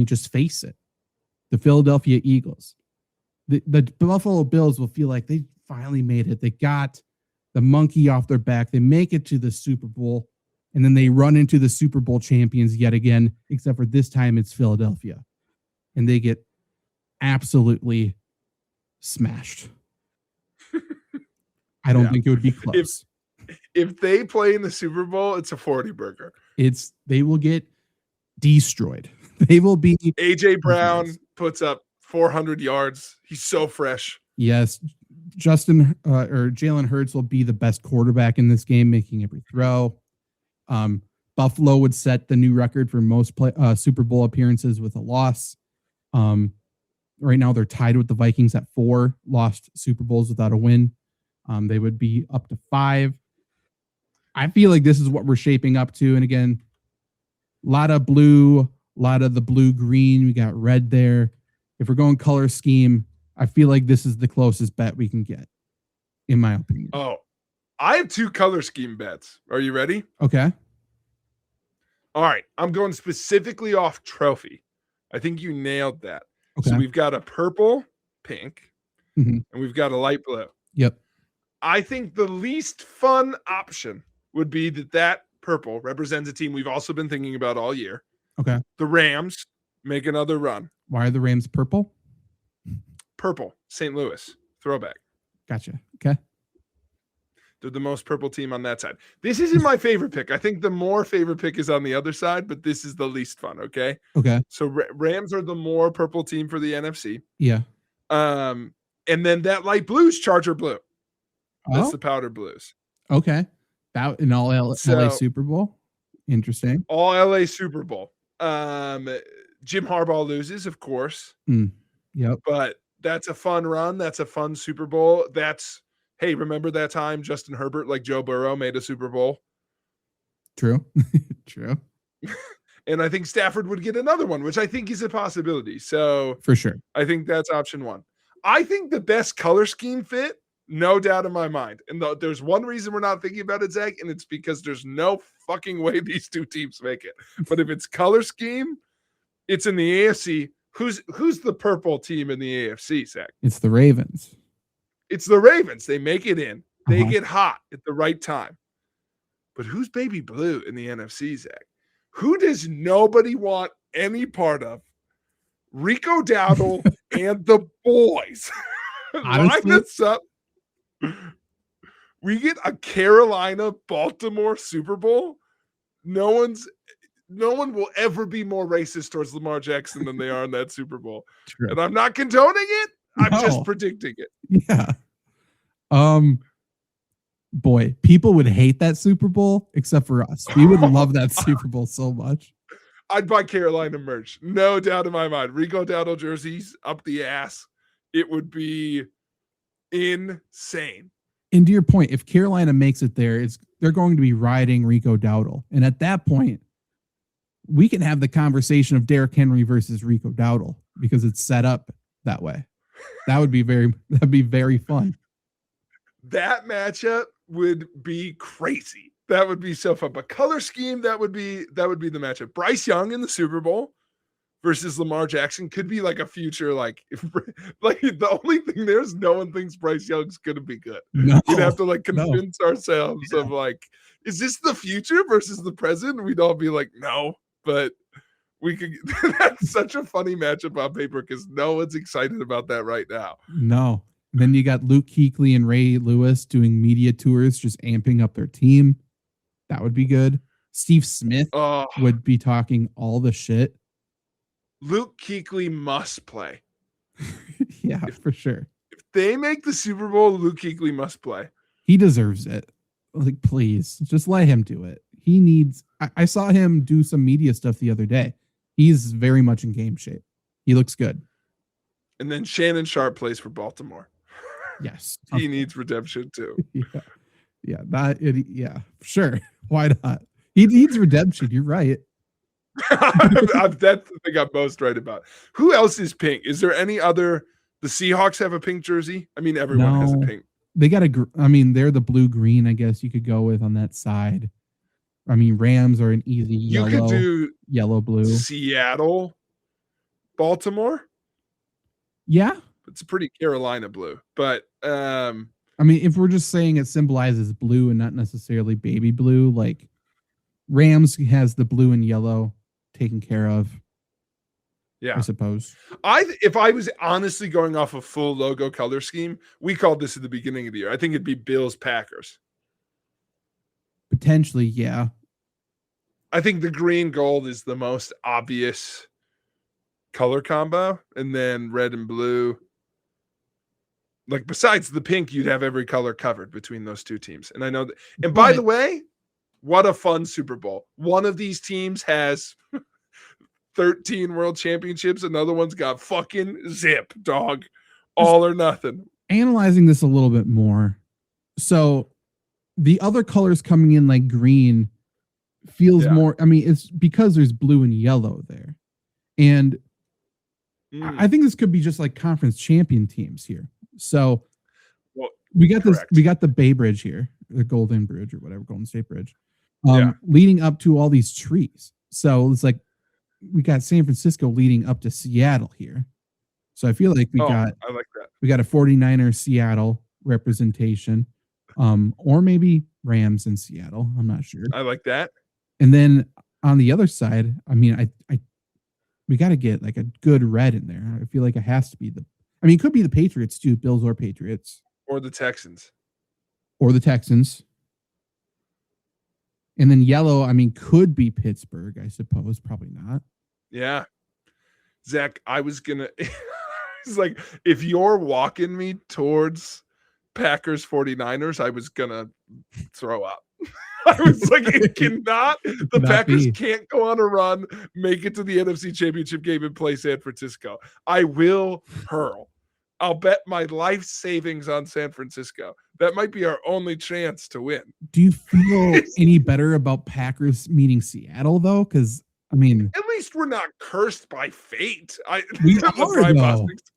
just face it. The Philadelphia Eagles. The Buffalo Bills will feel like they finally made it. They got the monkey off their back. They make it to the Super Bowl. And then they run into the Super Bowl champions yet again, except for this time it's Philadelphia. And they get absolutely smashed. I don't think it would be close. If they play in the Super Bowl, it's a 40 burger. They will get destroyed. They will be. AJ Brown puts up 400 yards. He's so fresh. Yes. Jalen Hurts will be the best quarterback in this game, making every throw. Buffalo would set the new record for most Super Bowl appearances with a loss. Right now they're tied with the Vikings at 4 lost Super Bowls without a win. They would be up to 5. I feel like this is what we're shaping up to. And again, a lot of blue, a lot of the blue-green. We got red there. If we're going color scheme, I feel like this is the closest bet we can get, in my opinion. Oh, I have 2 color scheme bets. Are you ready? Okay. All right. I'm going specifically off trophy. I think you nailed that. Okay. So we've got a purple, pink, and we've got a light blue. Yep. I think the least fun option would be that purple represents a team we've also been thinking about all year. Okay. The Rams make another run. Why are the Rams purple? Purple, St. Louis, throwback. Gotcha. Okay. They're the most purple team on that side. This isn't my favorite pick. I think the more favorite pick is on the other side, but this is the least fun, okay? Okay. So Rams are the more purple team for the NFC. Yeah. And then that light blue is Charger blue. That's the powder blues. Okay. That in all LA Super Bowl? Interesting. All LA Super Bowl. Jim Harbaugh loses, of course. Yep. But that's a fun run. That's a fun Super Bowl. Hey, remember that time Justin Herbert, like Joe Burrow, made a Super Bowl? True. True. And I think Stafford would get another one, which I think is a possibility. So for sure. I think that's option one. I think the best color scheme fit, no doubt in my mind. And there's one reason we're not thinking about it, Zach, and it's because there's no fucking way these two teams make it. But if it's color scheme, it's in the AFC. Who's the purple team in the AFC, Zach? It's the Ravens. It's the Ravens. They make it in. They get hot at the right time. But who's baby blue in the NFC, Zach? Who does nobody want any part of? Rico Dowdle and the boys. Line us up. We get a Carolina-Baltimore Super Bowl. No one will ever be more racist towards Lamar Jackson than they are in that Super Bowl. True. And I'm not condoning it. I'm just predicting it. Yeah. Boy, people would hate that Super Bowl except for us. We would love that Super Bowl so much. I'd buy Carolina merch. No doubt in my mind. Rico Dowdle jerseys up the ass. It would be insane. And to your point, if Carolina makes it there, they're going to be riding Rico Dowdle. And at that point, we can have the conversation of Derrick Henry versus Rico Dowdle because it's set up that way. That'd be very fun. That matchup would be crazy. That would be so fun. But color scheme, that would be the matchup. Bryce Young in the Super Bowl versus Lamar Jackson could be like a future, like the only thing there's no one thinks Bryce Young's gonna be good. No, we'd have to like convince ourselves of like, is this the future versus the present? We'd all be like, no, but we could. That's such a funny matchup on paper because no one's excited about that right now. No. Then you got Luke Kuechly and Ray Lewis doing media tours, just amping up their team. That would be good. Steve Smith would be talking all the shit. Luke Kuechly must play. Yeah, for sure. If they make the Super Bowl, Luke Kuechly must play. He deserves it. Like, please, just let him do it. He needs. I saw him do some media stuff the other day. He's very much in game shape. He looks good. And then Shannon Sharp plays for Baltimore. Yes. He needs redemption too. Yeah. Sure. Why not? He needs redemption. You're right. That's the thing I'm most right about. Who else is pink? Is there any other? The Seahawks have a pink jersey. I mean, everyone has a pink. They got they're the blue-green, I guess you could go with on that side. I mean, Rams are an easy yellow. You could do yellow-blue. Seattle, Baltimore. Yeah. It's a pretty Carolina blue, but I mean, if we're just saying it symbolizes blue and not necessarily baby blue, like Rams has the blue and yellow taken care of. Yeah, I suppose. If I was honestly going off a full logo color scheme, we called this at the beginning of the year. I think it'd be Bills Packers. Potentially, yeah. I think the green gold is the most obvious color combo, and then red and blue. Like besides the pink, you'd have every color covered between those two teams. And I know that. And by the way, what a fun Super Bowl. One of these teams has 13 world championships. Another one's got fucking zip, dog. All or nothing. Analyzing this a little bit more. So the other colors coming in like green feels more, I mean, it's because there's blue and yellow there. And I think this could be just like conference champion teams here. So we got the Bay Bridge here, the Golden Bridge or whatever, Golden State Bridge, leading up to all these trees. So it's like we got San Francisco leading up to Seattle here. So I feel like I like that. We got a 49er Seattle representation, or maybe Rams in Seattle. I'm not sure. I like that. And then on the other side, I mean, we got to get like a good red in there. I feel like it has to be it could be the Patriots too, Bills or Patriots. Or the Texans. And then yellow, I mean, could be Pittsburgh, I suppose. Probably not. Yeah. Zach, I was going to... It's like, if you're walking me towards Packers 49ers, I was going to throw up. I was like, it cannot. The cannot Packers be. can't go on a run, make it to the NFC Championship game, and play San Francisco. I will hurl. I'll bet my life savings on San Francisco. That might be our only chance to win. Do you feel any better about Packers meeting Seattle though? Because I mean, At least we're not cursed by fate. we The are Brian though. Bostic's-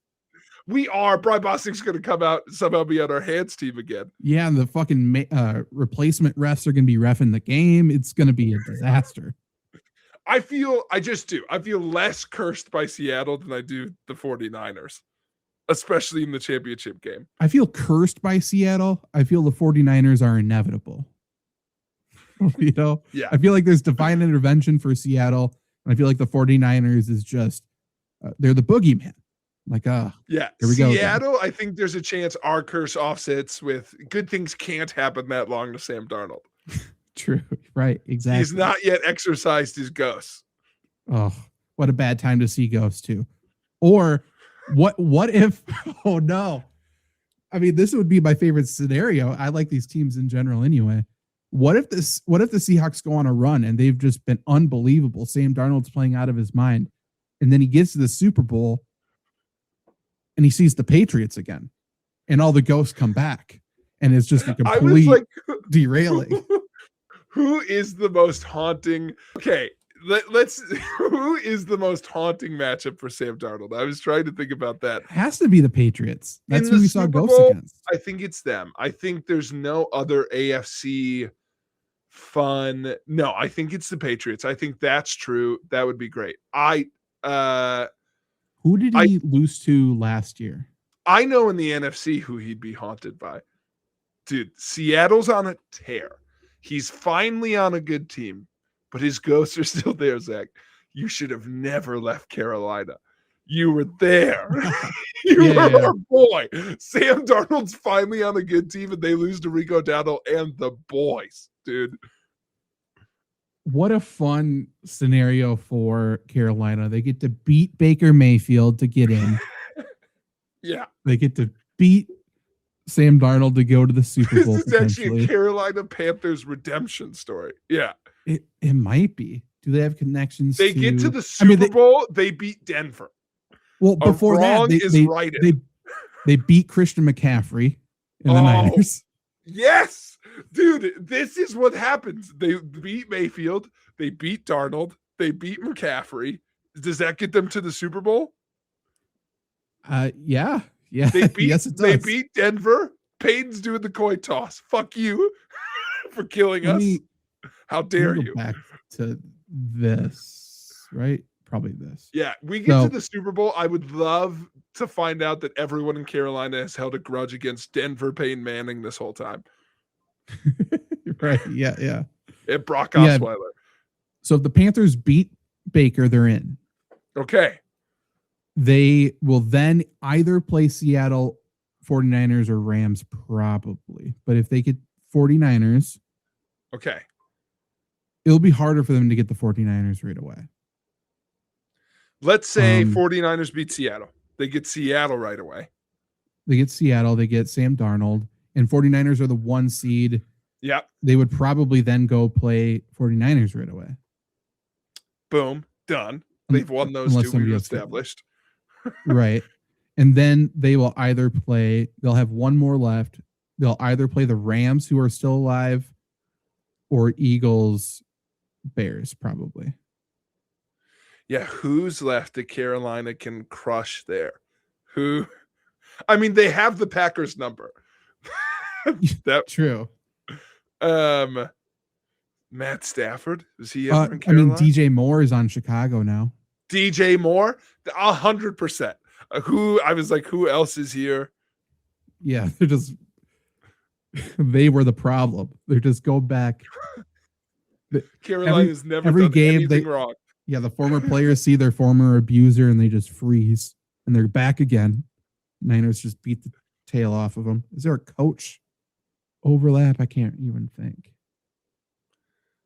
We are. Brian Bostic's going to come out somehow be on our hands team again. Yeah, and the fucking replacement refs are going to be reffing the game. It's going to be a disaster. I feel less cursed by Seattle than I do the 49ers, especially in the championship game. I feel cursed by Seattle. I feel the 49ers are inevitable. You know? Yeah. I feel like there's divine intervention for Seattle. And I feel like the 49ers is just, they're the boogeyman. Like, yeah. here we go again. Seattle, I think there's a chance our curse offsets with good things can't happen that long to Sam Darnold. True. Right. Exactly. He's not yet exercised his ghosts. Oh, what a bad time to see ghosts too. Or what if, oh no. I mean, this would be my favorite scenario. I like these teams in general anyway. What if the Seahawks go on a run and they've just been unbelievable? Sam Darnold's playing out of his mind. And then he gets to the Super Bowl and he sees the Patriots again. And all the ghosts come back. And it's just a complete derailing. Who is the most haunting? Okay, let's. Who is the most haunting matchup for Sam Darnold? I was trying to think about that. It has to be the Patriots. That's who we saw ghosts against. I think it's them. I think there's no other AFC fun. No, I think it's the Patriots. I think that's true. That would be great. Who did he lose to last year? I know in the NFC who he'd be haunted by. Dude, Seattle's on a tear. He's finally on a good team, but his ghosts are still there, Zach. You should have never left Carolina. You were there. You were our boy. Sam Darnold's finally on a good team, and they lose to Rico Dowdle and the boys, dude. What a fun scenario for Carolina. They get to beat Baker Mayfield to get in. Yeah. They get to beat Sam Darnold to go to the Super Bowl. This is actually a Carolina Panthers redemption story. Yeah. It might be. Do they have connections? They get to the Super Bowl, they beat Denver. Well, before that, they beat Christian McCaffrey in the Niners. Yes. Dude, this is what happens. They beat Mayfield, they beat Darnold, they beat McCaffrey. Does that get them to the Super Bowl? Yeah. Yeah. They beat, yes, it does. They beat Denver. Peyton's doing the coin toss. Fuck you for killing us. How dare you? Back to this, right? Probably this. Yeah, we get to the Super Bowl. I would love to find out that everyone in Carolina has held a grudge against Denver Peyton Manning this whole time. Right. Yeah. Yeah. And Brock Osweiler. So if the Panthers beat Baker, they're in. Okay. They will then either play Seattle 49ers or Rams, probably. But if they get 49ers, okay, it'll be harder for them to get the 49ers right away. Let's say 49ers beat Seattle. They get Seattle right away. They get Seattle. They get Sam Darnold. And 49ers are the 1 seed. Yeah. They would probably then go play 49ers right away. Boom. Done. They've won those two we've established. Right. And then they will either play, they'll have one more left. They'll either play the Rams, who are still alive, or Eagles, Bears, probably. Yeah. Who's left that Carolina can crush there? Who? I mean, they have the Packers number. That's true. Matt Stafford, is he ever in Carolina? Carolina? DJ Moore is on Chicago now. DJ Moore, 100%. Who I was like, who else is here? Yeah, they're just they were the problem. They're just going back. Carolina's never done anything wrong. Yeah, the former players see their former abuser and they just freeze, and they're back again. Niners just beat the tail off of them. Is there a coach overlap? I can't even think.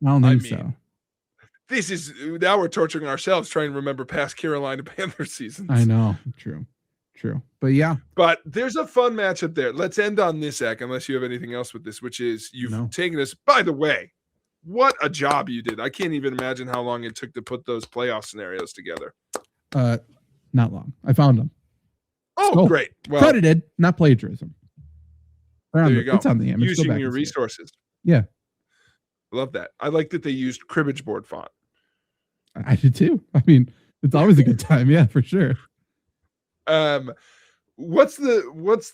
I don't think so. This is now we're torturing ourselves trying to remember past Carolina Panthers seasons. I know. True. True. But yeah. But there's a fun matchup there. Let's end on this, Zach, unless you have anything else with this, which is you've taken us. By the way, what a job you did. I can't even imagine how long it took to put those playoff scenarios together. Not long. I found them. Oh, great. Well, credited, not plagiarism. There you go. It's on the image. Using your resources. Yeah. I love that. I like that they used cribbage board font. I did too. I mean, it's always a good time. Yeah, for sure. What's the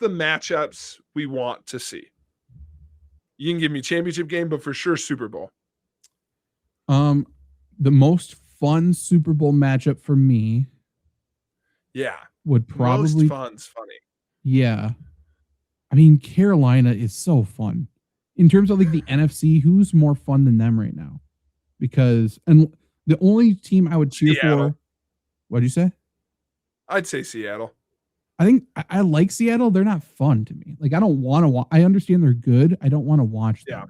matchups we want to see? You can give me championship game, but for sure Super Bowl. The most fun Super Bowl matchup for me. Yeah. Would probably most fun's funny. Yeah. I mean, Carolina is so fun. In terms of like the NFC, who's more fun than them right now? Because and the only team I would cheer for. What'd you say? I'd say Seattle. I think I like Seattle. They're not fun to me. Like I don't want to watch. I understand they're good. I don't want to watch them. Yeah.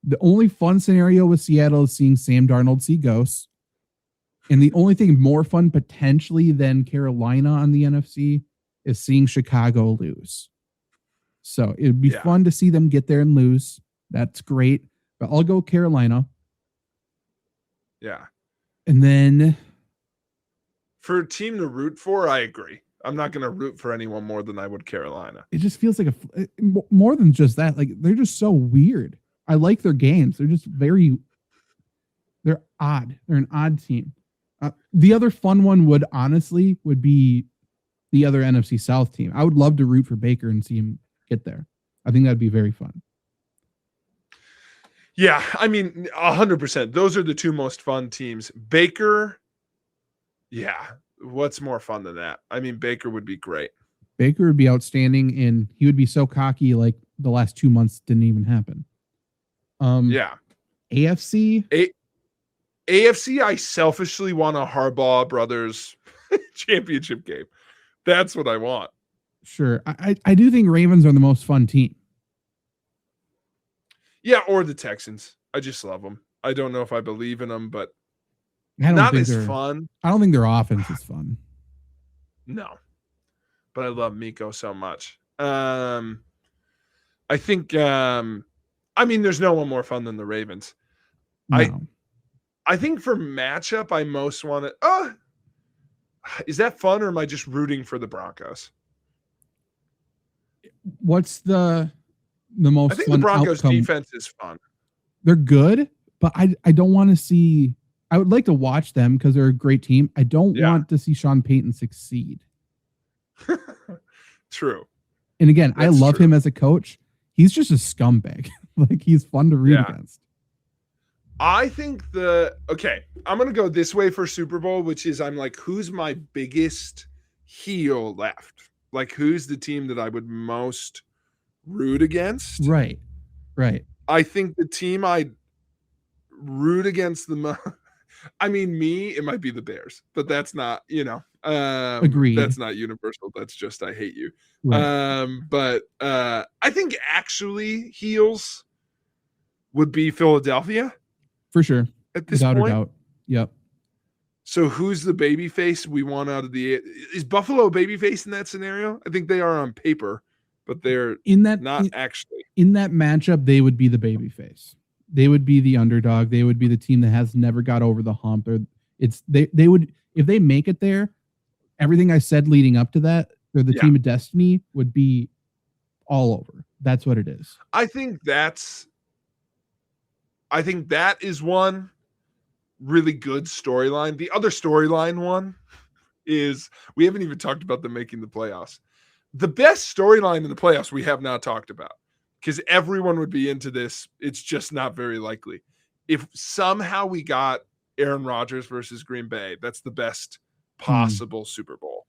The only fun scenario with Seattle is seeing Sam Darnold see ghosts. And the only thing more fun potentially than Carolina on the NFC is seeing Chicago lose. So it'd be fun to see them get there and lose. That's great. But I'll go Carolina. Yeah. And then for a team to root for, I agree. I'm not going to root for anyone more than I would Carolina. It just feels like more than just that. Like they're just so weird. I like their games. They're just they're odd. They're an odd team. The other fun one would be the other NFC South team. I would love to root for Baker and see him get there. I think that'd be very fun. Yeah, I mean, 100%. Those are the two most fun teams. Baker, yeah. What's more fun than that? I mean, Baker would be great. Baker would be outstanding, and he would be so cocky like the last 2 months didn't even happen. Yeah. AFC, I selfishly want a Harbaugh brothers championship game. That's what I want. Sure. I do think Ravens are the most fun team. Yeah, or the Texans. I just love them. I don't know if I believe in them, but not as fun. I don't think their offense is fun. No. But I love Miko so much. I think there's no one more fun than the Ravens. No. I think for matchup, I most want to. Is that fun, or am I just rooting for the Broncos? What's the most? I think fun the Broncos outcome? Defense is fun. They're good, but I don't want to see. I would like to watch them because they're a great team. I don't want to see Sean Payton succeed. True. And again, I love him as a coach. He's just a scumbag. Like he's fun to root against. I think I'm going to go this way for Super Bowl, which is I'm like, who's my biggest heel left? Like, who's the team that I would most root against? Right. I think the team I'd root against the most, it might be the Bears, but that's not, agreed. That's not universal. That's just, I hate you. Right. But I think actually heels would be Philadelphia. For sure. At this Without point. a doubt. Yep. So who's the baby face we want out of is Buffalo baby face in that scenario? I think they are on paper, but they're not actually. In that matchup, they would be the baby face. They would be the underdog. They would be the team that has never got over the hump. They would, if they make it there, everything I said leading up to that, they're the team of destiny, would be all over. That's what it is. I think that is one really good storyline. The other storyline one is we haven't even talked about them making the playoffs. The best storyline in the playoffs we have not talked about, because everyone would be into this. It's just not very likely. If somehow we got Aaron Rodgers versus Green Bay, that's the best possible Super Bowl.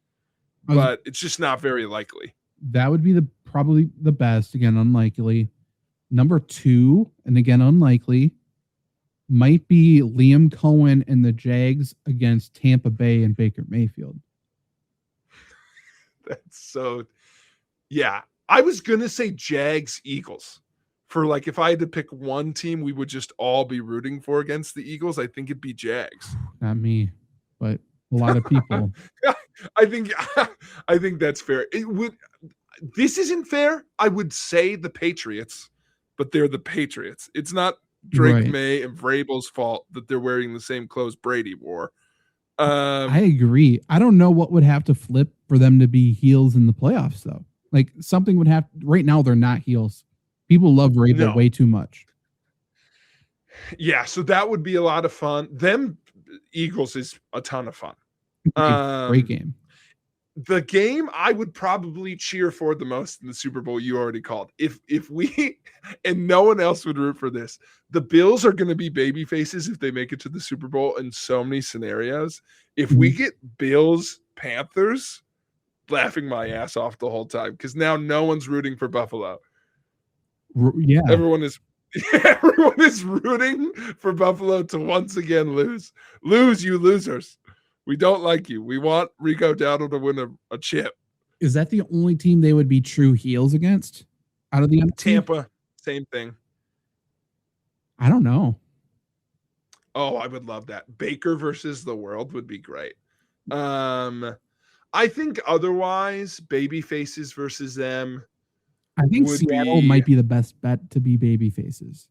But it's just not very likely. That would be probably the best. Again, unlikely. Number 2, and again, unlikely, might be Liam Cohen and the Jags against Tampa Bay and Baker Mayfield. That's so, yeah. I was going to say Jags Eagles for like, if I had to pick one team we would just all be rooting for against the Eagles, I think it'd be Jags. Not me, but a lot of people. I think that's fair. This isn't fair. I would say the Patriots, but they're the Patriots. It's not Drake Right. May and Vrabel's fault that they're wearing the same clothes Brady wore. I agree. I don't know what would have to flip for them to be heels in the playoffs, though. Like something would have. Right now, they're not heels. People love Vrabel way too much. Yeah, so that would be a lot of fun. Them Eagles is a ton of fun. Great game. The game I would probably cheer for the most in the Super Bowl, you already called. If we and no one else would root for this, the Bills are going to be baby faces if they make it to the Super Bowl in so many scenarios. If we get Bills Panthers, laughing my ass off the whole time because now no one's rooting for Buffalo. Yeah, everyone is rooting for Buffalo to once again lose. Lose, you losers. We don't like you. We want Rico Dowdle to win a chip. Is that the only team they would be true heels against out of the NFC? Tampa, same thing. I don't know. Oh, I would love that. Baker versus the world would be great. I think otherwise, baby faces versus them. I think Seattle might be the best bet to be baby faces.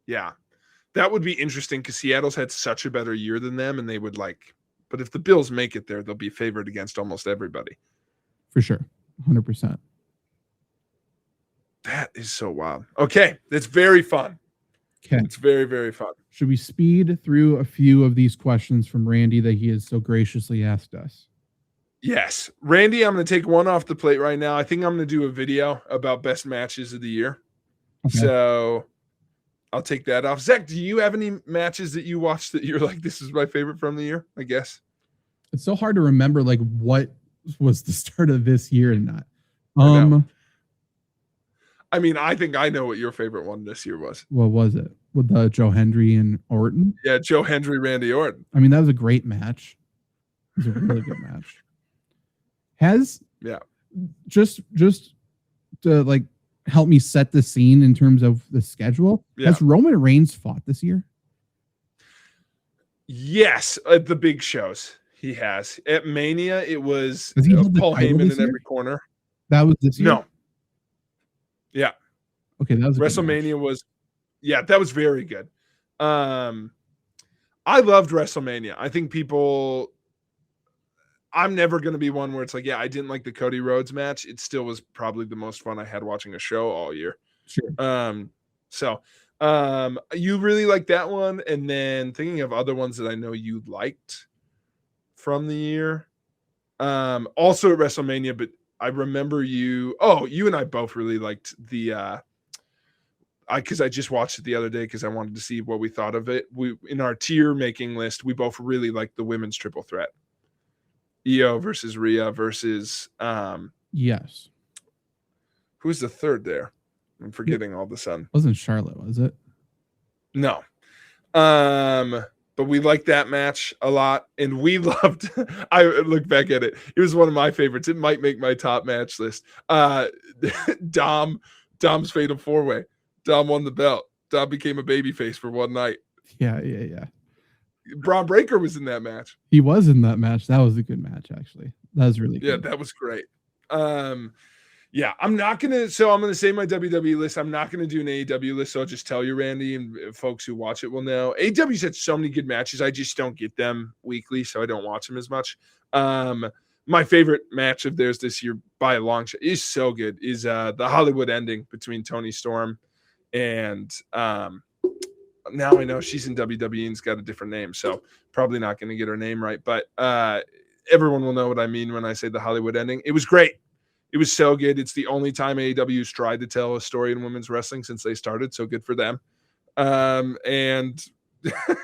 Yeah, that would be interesting because Seattle's had such a better year than them, and they would like. But if the Bills make it there, they'll be favored against almost everybody. For sure. 100%. That is so wild. Okay. That's very fun. Okay. It's very, very fun. Should we speed through a few of these questions from Randy that he has so graciously asked us? Yes. Randy, I'm going to take one off the plate right now. I think I'm going to do a video about best matches of the year. Okay. So I'll take that off. Zach, do you have any matches that you watched that you're like, this is my favorite from the year, I guess? It's so hard to remember like what was the start of this year and not. I mean, I think I know what your favorite one this year was. What was it? With the Joe Hendry and Orton? Yeah, Joe Hendry, Randy Orton. I mean, that was a great match. It was a really good match. Just to like help me set the scene in terms of the schedule. Yeah. Has Roman Reigns fought this year? Yes, at the big shows he has. At Mania, it was Paul Heyman in every corner. That was this year? No. Yeah. Okay, that was WrestleMania was. Yeah, that was very good. I loved WrestleMania. I think people. I'm never going to be one where it's like, yeah, I didn't like the Cody Rhodes match. It still was probably the most fun I had watching a show all year. Sure. So you really like that one. And then thinking of other ones that I know you liked from the year. Also at WrestleMania, but I remember you and I both really liked the because I just watched it the other day because I wanted to see what we thought of it. We in our tier making list, we both really liked the women's triple threat. Io versus Rhea versus yes. Who's the third there? I'm forgetting all of a sudden. Wasn't Charlotte, was it? No. But we liked that match a lot, and we loved. I look back at it; it was one of my favorites. It might make my top match list. Dom's Fatal 4-Way. Dom won the belt. Dom became a babyface for one night. Yeah. Braun Breaker was in that match. He was in that match. That was a good match, actually. That was really good. Yeah, that was great. Yeah, I'm gonna say my WWE list. I'm not gonna do an AEW list, so I'll just tell you, Randy, and folks who watch it will know. AEW's had so many good matches. I just don't get them weekly, so I don't watch them as much. My favorite match of theirs this year by a long shot is so good. Is the Hollywood ending between Toni Storm and now I know she's in WWE and's got a different name, so probably not going to get her name right. But everyone will know what I mean when I say the Hollywood ending. It was great. It was so good. It's the only time AEW's tried to tell a story in women's wrestling since they started, so good for them. And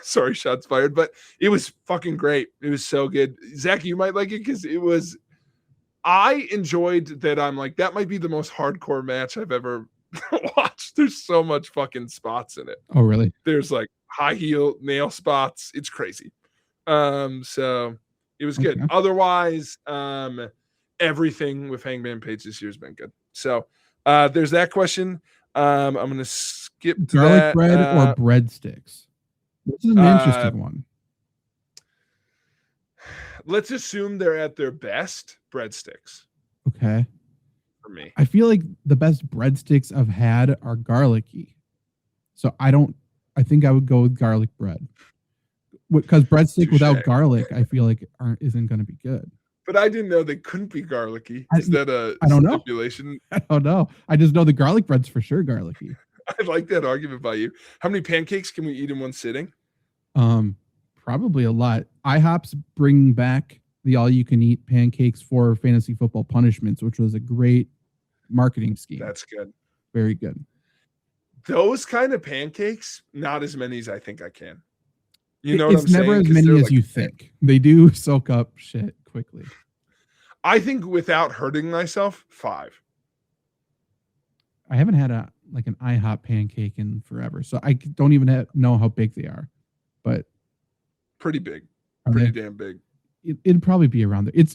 sorry, shots fired, but it was fucking great. It was so good. Zach, you might like it because it was – I enjoyed that. I'm like, that might be the most hardcore match I've ever watched. There's so much fucking spots in it. Oh, really? There's like high heel nail spots. It's crazy. So it was good. Okay. Otherwise, everything with Hangman Page this year has been good. So there's that question. I'm going to skip to garlic bread or breadsticks. This is an interesting one. Let's assume they're at their best. Breadsticks Okay. for me. I feel like the best breadsticks I've had are garlicky. So I think I would go with garlic bread. Because breadstick without Touche. garlic, I feel like isn't going to be good. But I didn't know they couldn't be garlicky. Is that a I don't know. stipulation? I don't know. I just know the garlic bread's for sure garlicky. I like that argument by you. How many pancakes can we eat in one sitting? Probably a lot. IHOP's bringing back the all-you-can-eat pancakes for fantasy football punishments, which was a great marketing scheme. That's good. Very good. Those kind of pancakes, not as many as I think I can. You know what I'm It's never saying? as many as you think. They do soak up shit quickly. I think without hurting myself, 5. I haven't had an IHOP pancake in forever, so I don't even know how big they are. But pretty big, are pretty they? damn big. It'd probably be around there.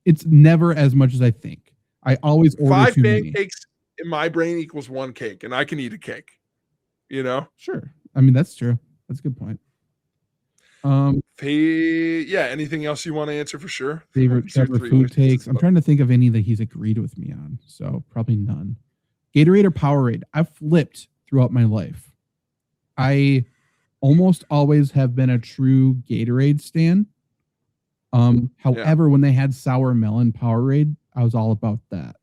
It's never as much as I think. I always order 5 too pancakes in my brain equals 1 cake, and I can eat a cake. You know? Sure. I mean, that's true. That's a good point. Anything else you want to answer for sure? Favorite food takes. I'm trying to think of any that he's agreed with me on. So probably none. Gatorade or Powerade? I've flipped throughout my life. I almost always have been a true Gatorade stan. However, when they had sour melon Powerade, I was all about that.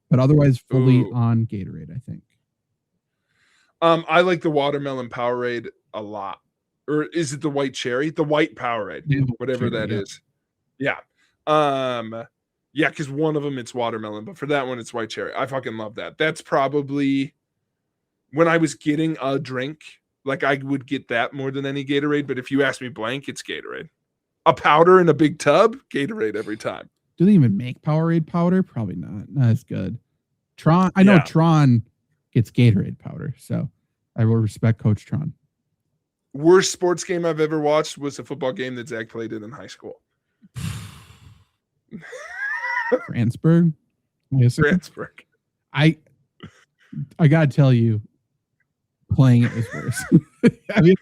But otherwise, fully on Gatorade, I think. I like the watermelon Powerade a lot. Or is it the white cherry? The white Powerade, whatever that is. Yeah. Yeah, because one of them it's watermelon, but for that one it's white cherry. I fucking love that. That's probably when I was getting a drink, like I would get that more than any Gatorade. But if you ask me blank, it's Gatorade. A powder in a big tub, Gatorade every time. Do they even make Powerade powder? Probably not. Not as good. Tron, I know Tron gets Gatorade powder, so I will respect Coach Tron. Worst sports game I've ever watched was a football game that Zach played in high school. Francisburg? Yes, sir. Francisburg. I gotta tell you, playing it was worse. I mean,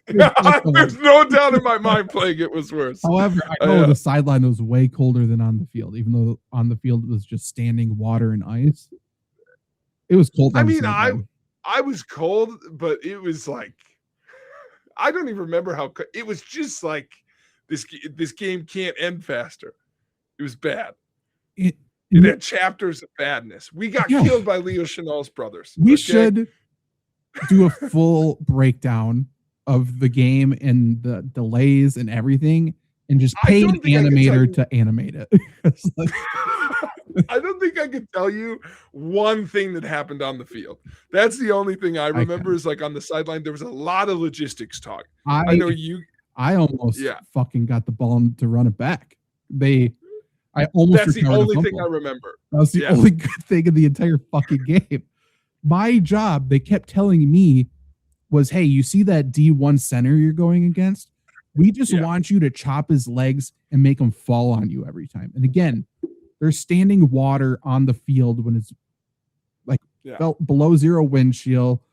there's no doubt in my mind playing it was worse. However, I know the sideline was way colder than on the field, even though on the field it was just standing water and ice. It was cold. I mean, I was cold, but it was like, I don't even remember how it was. Just like this game can't end faster. It was bad. It had chapters of badness. We got killed by Leo Chanel's brothers. We should do a full breakdown of the game and the delays and everything, and just pay an animator to animate it. I don't think I could tell you one thing that happened on the field. That's the only thing I remember is like on the sideline, there was a lot of logistics talk. I know you. I almost fucking got the ball to run it back. That's the only thing I remember. That was the only good thing in the entire fucking game. My job, they kept telling me, was, hey, you see that D1 center you're going against? We just want you to chop his legs and make him fall on you every time. And again, there's standing water on the field when it's like felt below zero wind chill.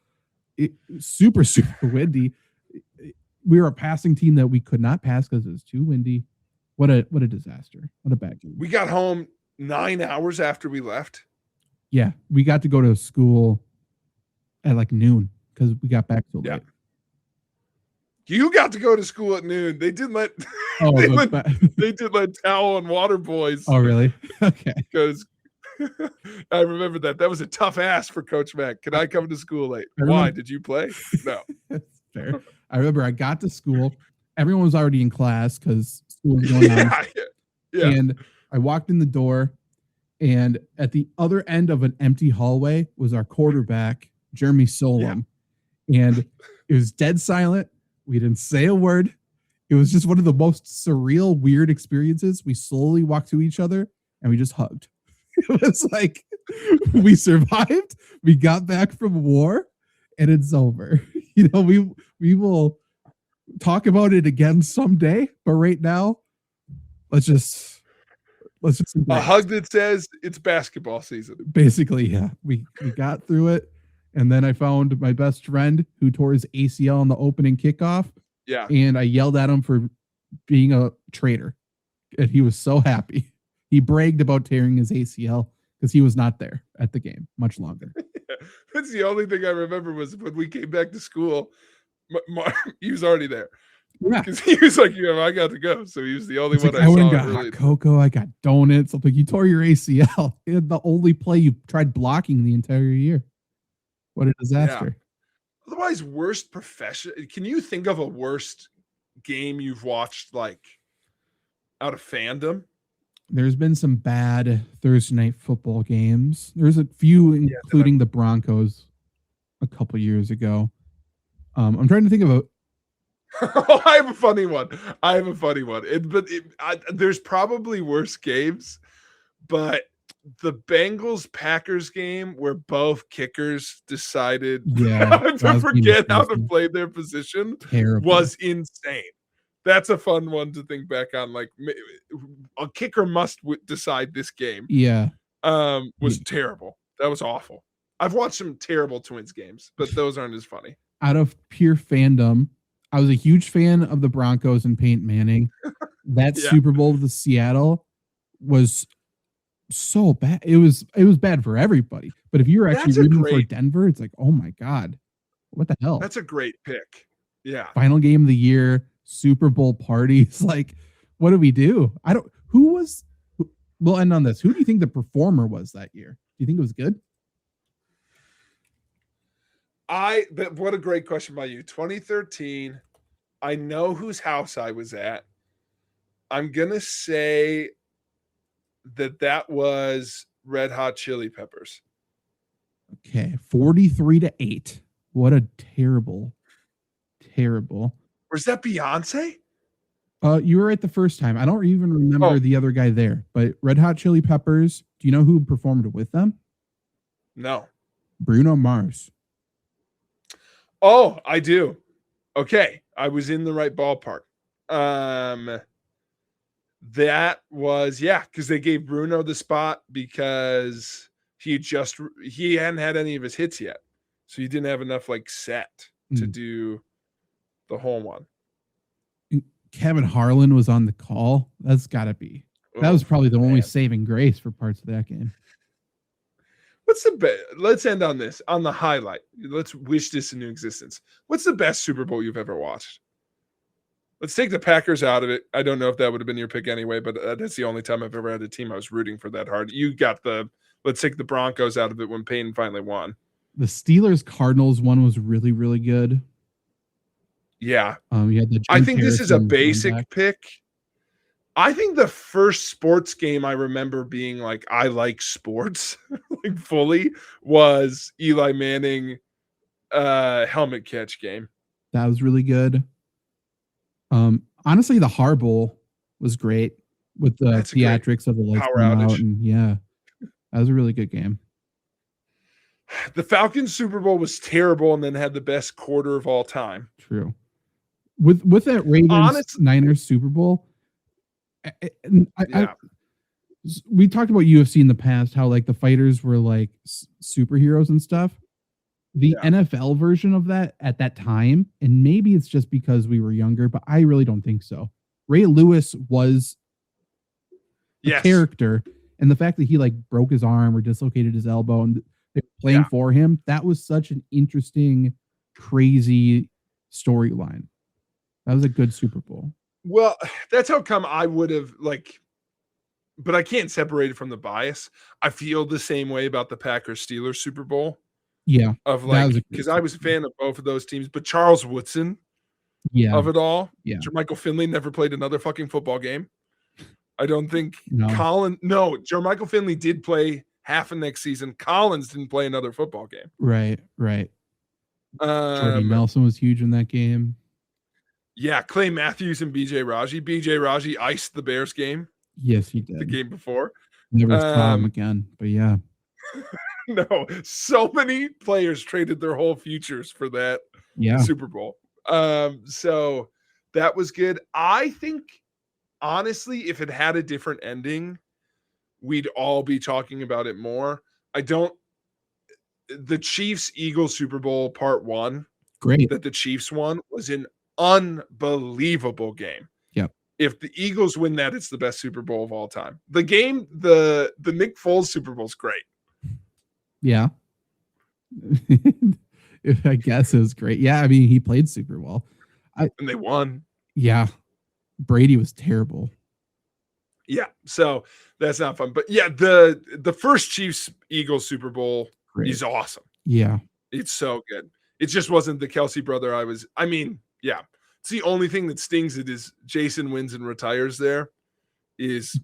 Super, super windy. We were a passing team that we could not pass because it was too windy. What a disaster. What a bad game. We got home 9 hours after we left. Yeah, we got to go to school at like noon because we got back so late. You got to go to school at noon. They didn't let they did let towel and water boys. Oh, really? Okay. Because I remember that was a tough ask for Coach Mack. Can I come to school late? Why? Did you play? No. That's fair. I remember I got to school. Everyone was already in class because school was going on. Yeah. And I walked in the door, and at the other end of an empty hallway was our quarterback, Jeremy Solom. And it was dead silent. We didn't say a word. It was just one of the most surreal, weird experiences. We slowly walked to each other and we just hugged. It was like we survived. We got back from war and it's over. You know, we will talk about it again someday, but right now, let's just a hug that says it's basketball season. Basically, yeah. We got through it. And then I found my best friend who tore his ACL on the opening kickoff. Yeah. And I yelled at him for being a traitor. and he was so happy. He bragged about tearing his ACL because he was not there at the game much longer. That's the only thing I remember was when we came back to school. He was already there. Yeah, Because he was like, I got to go. So he was the only it's one like, I I went saw. and got hot cocoa. I got donuts. I'm like, you tore your ACL. It had the only play you tried blocking the entire year. What a disaster. Otherwise, worst profession. Can you think of a worst game you've watched, like, out of fandom? There's been some bad Thursday night football games. There's a few, including the Broncos a couple years ago. I'm trying to think of a. Oh, I have a funny one. There's probably worse games, but the Bengals Packers game where both kickers decided to forget how to play their position was insane. That's a fun one to think back on. Like, a kicker must decide this game. Yeah. Was terrible. That was awful. I've watched some terrible Twins games, but those aren't as funny. Out of pure fandom, I was a huge fan of the Broncos and Peyton Manning. That Super Bowl with Seattle was so bad. It was bad for everybody. But if you're actually rooting for Denver, it's like, oh my God, what the hell? That's a great pick. Yeah. Final game of the year, Super Bowl parties. Like, what do we do? We'll end on this. Who do you think the performer was that year? Do you think it was good? What a great question by you. 2013. I know whose house I was at. I'm going to say that was Red Hot Chili Peppers. Okay. 43-8. What a terrible. Was that Beyonce? You were right the first time. I don't even remember the other guy there, but Red Hot Chili Peppers. Do you know who performed with them? No. Bruno Mars. Oh, I do. Okay. I was in the right ballpark. That was, because they gave Bruno the spot because he hadn't had any of his hits yet. So he didn't have enough set to do the whole one. Kevin Harlan was on the call. That's got to be. That was probably the only saving grace for parts of that game. What's the best? Let's end on this, on the highlight. Let's wish this into existence. What's the best Super Bowl you've ever watched? Let's take the Packers out of it. I don't know if that would have been your pick anyway, but that's the only time I've ever had a team I was rooting for that hard. You got let's take the Broncos out of it when Payton finally won. The Steelers-Cardinals one was really, really good. Yeah. You had I think this is a basic pick. I think the first sports game I remember being like, I like sports fully was Eli Manning helmet catch game. That was really good. Honestly, the Harbowl was great with the theatrics of the lights power outage. And that was a really good game. The Falcons Super Bowl was terrible and then had the best quarter of all time. True. With that Ravens Niners Super Bowl, we talked about UFC in the past, how the fighters were superheroes and stuff. The NFL version of that at that time, and maybe it's just because we were younger, but I really don't think so. Ray Lewis was a character, and the fact that he broke his arm or dislocated his elbow and they were playing for him, that was such an interesting, crazy storyline. That was a good Super Bowl. Well, that's how come I would have but I can't separate it from the bias. I feel the same way about the Packers Steelers Super Bowl. Yeah. Because I was a fan of both of those teams, but Charles Woodson of it all. Yeah. Jermichael Finley never played another fucking football game. I don't think Jermichael Finley did play half of next season. Collins didn't play another football game. Right. Jordy Nelson was huge in that game. Yeah, Clay Matthews and BJ Raji. BJ Raji iced the Bears game. Yes, he did. The game before. Never saw him again, but yeah. No, so many players traded their whole futures for that Super Bowl. So that was good. I think, honestly, if it had a different ending, we'd all be talking about it more. The Chiefs-Eagles Super Bowl Part 1 that the Chiefs won was an unbelievable game. Yep. If the Eagles win that, it's the best Super Bowl of all time. The game, the Nick Foles Super Bowl is great. Yeah. I guess it was great. Yeah, I mean, he played super well. And they won. Yeah. Brady was terrible. Yeah, so that's not fun. But yeah, the first Chiefs Eagles Super Bowl is awesome. Yeah. It's so good. It just wasn't the Kelsey brother yeah. It's the only thing that stings it is Jason wins and retires there is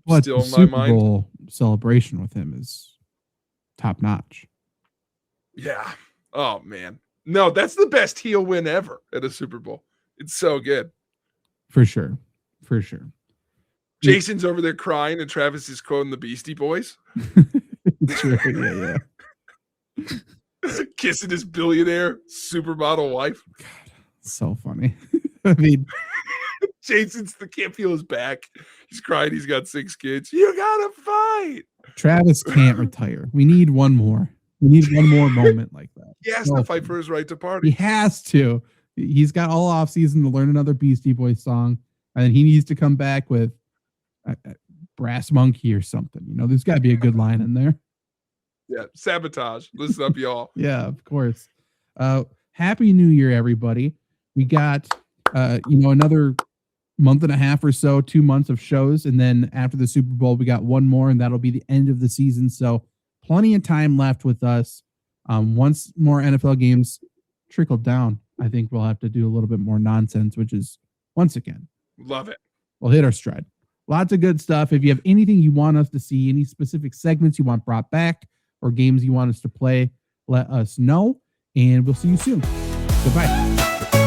But still the in my Super mind. Bowl celebration with him is top notch. Yeah. Oh man. No, that's the best heel win ever at a Super Bowl. It's so good. For sure. For sure. Jason's over there crying and Travis is quoting the Beastie Boys. True. Yeah. Kissing his billionaire supermodel wife. God, so funny. I mean, Jason's can't feel his back. He's crying. He's got 6 kids. You gotta fight. Travis can't retire. We need one more. We need one more moment like that. He has to fight for his right to party. He has to. He's got all off season to learn another Beastie Boys song, and he needs to come back with a Brass Monkey or something. You know, there's got to be a good line in there. Yeah, sabotage. Listen up, y'all. Yeah, of course. Happy New Year, everybody. We got another month and a half or so, 2 months of shows, and then after the Super Bowl, we got one more, and that'll be the end of the season. So plenty of time left with us. Once more NFL games trickle down, I think we'll have to do a little bit more nonsense, which is, once again, love it. We'll hit our stride. Lots of good stuff. If you have anything you want us to see, any specific segments you want brought back or games you want us to play, let us know, and we'll see you soon. Goodbye.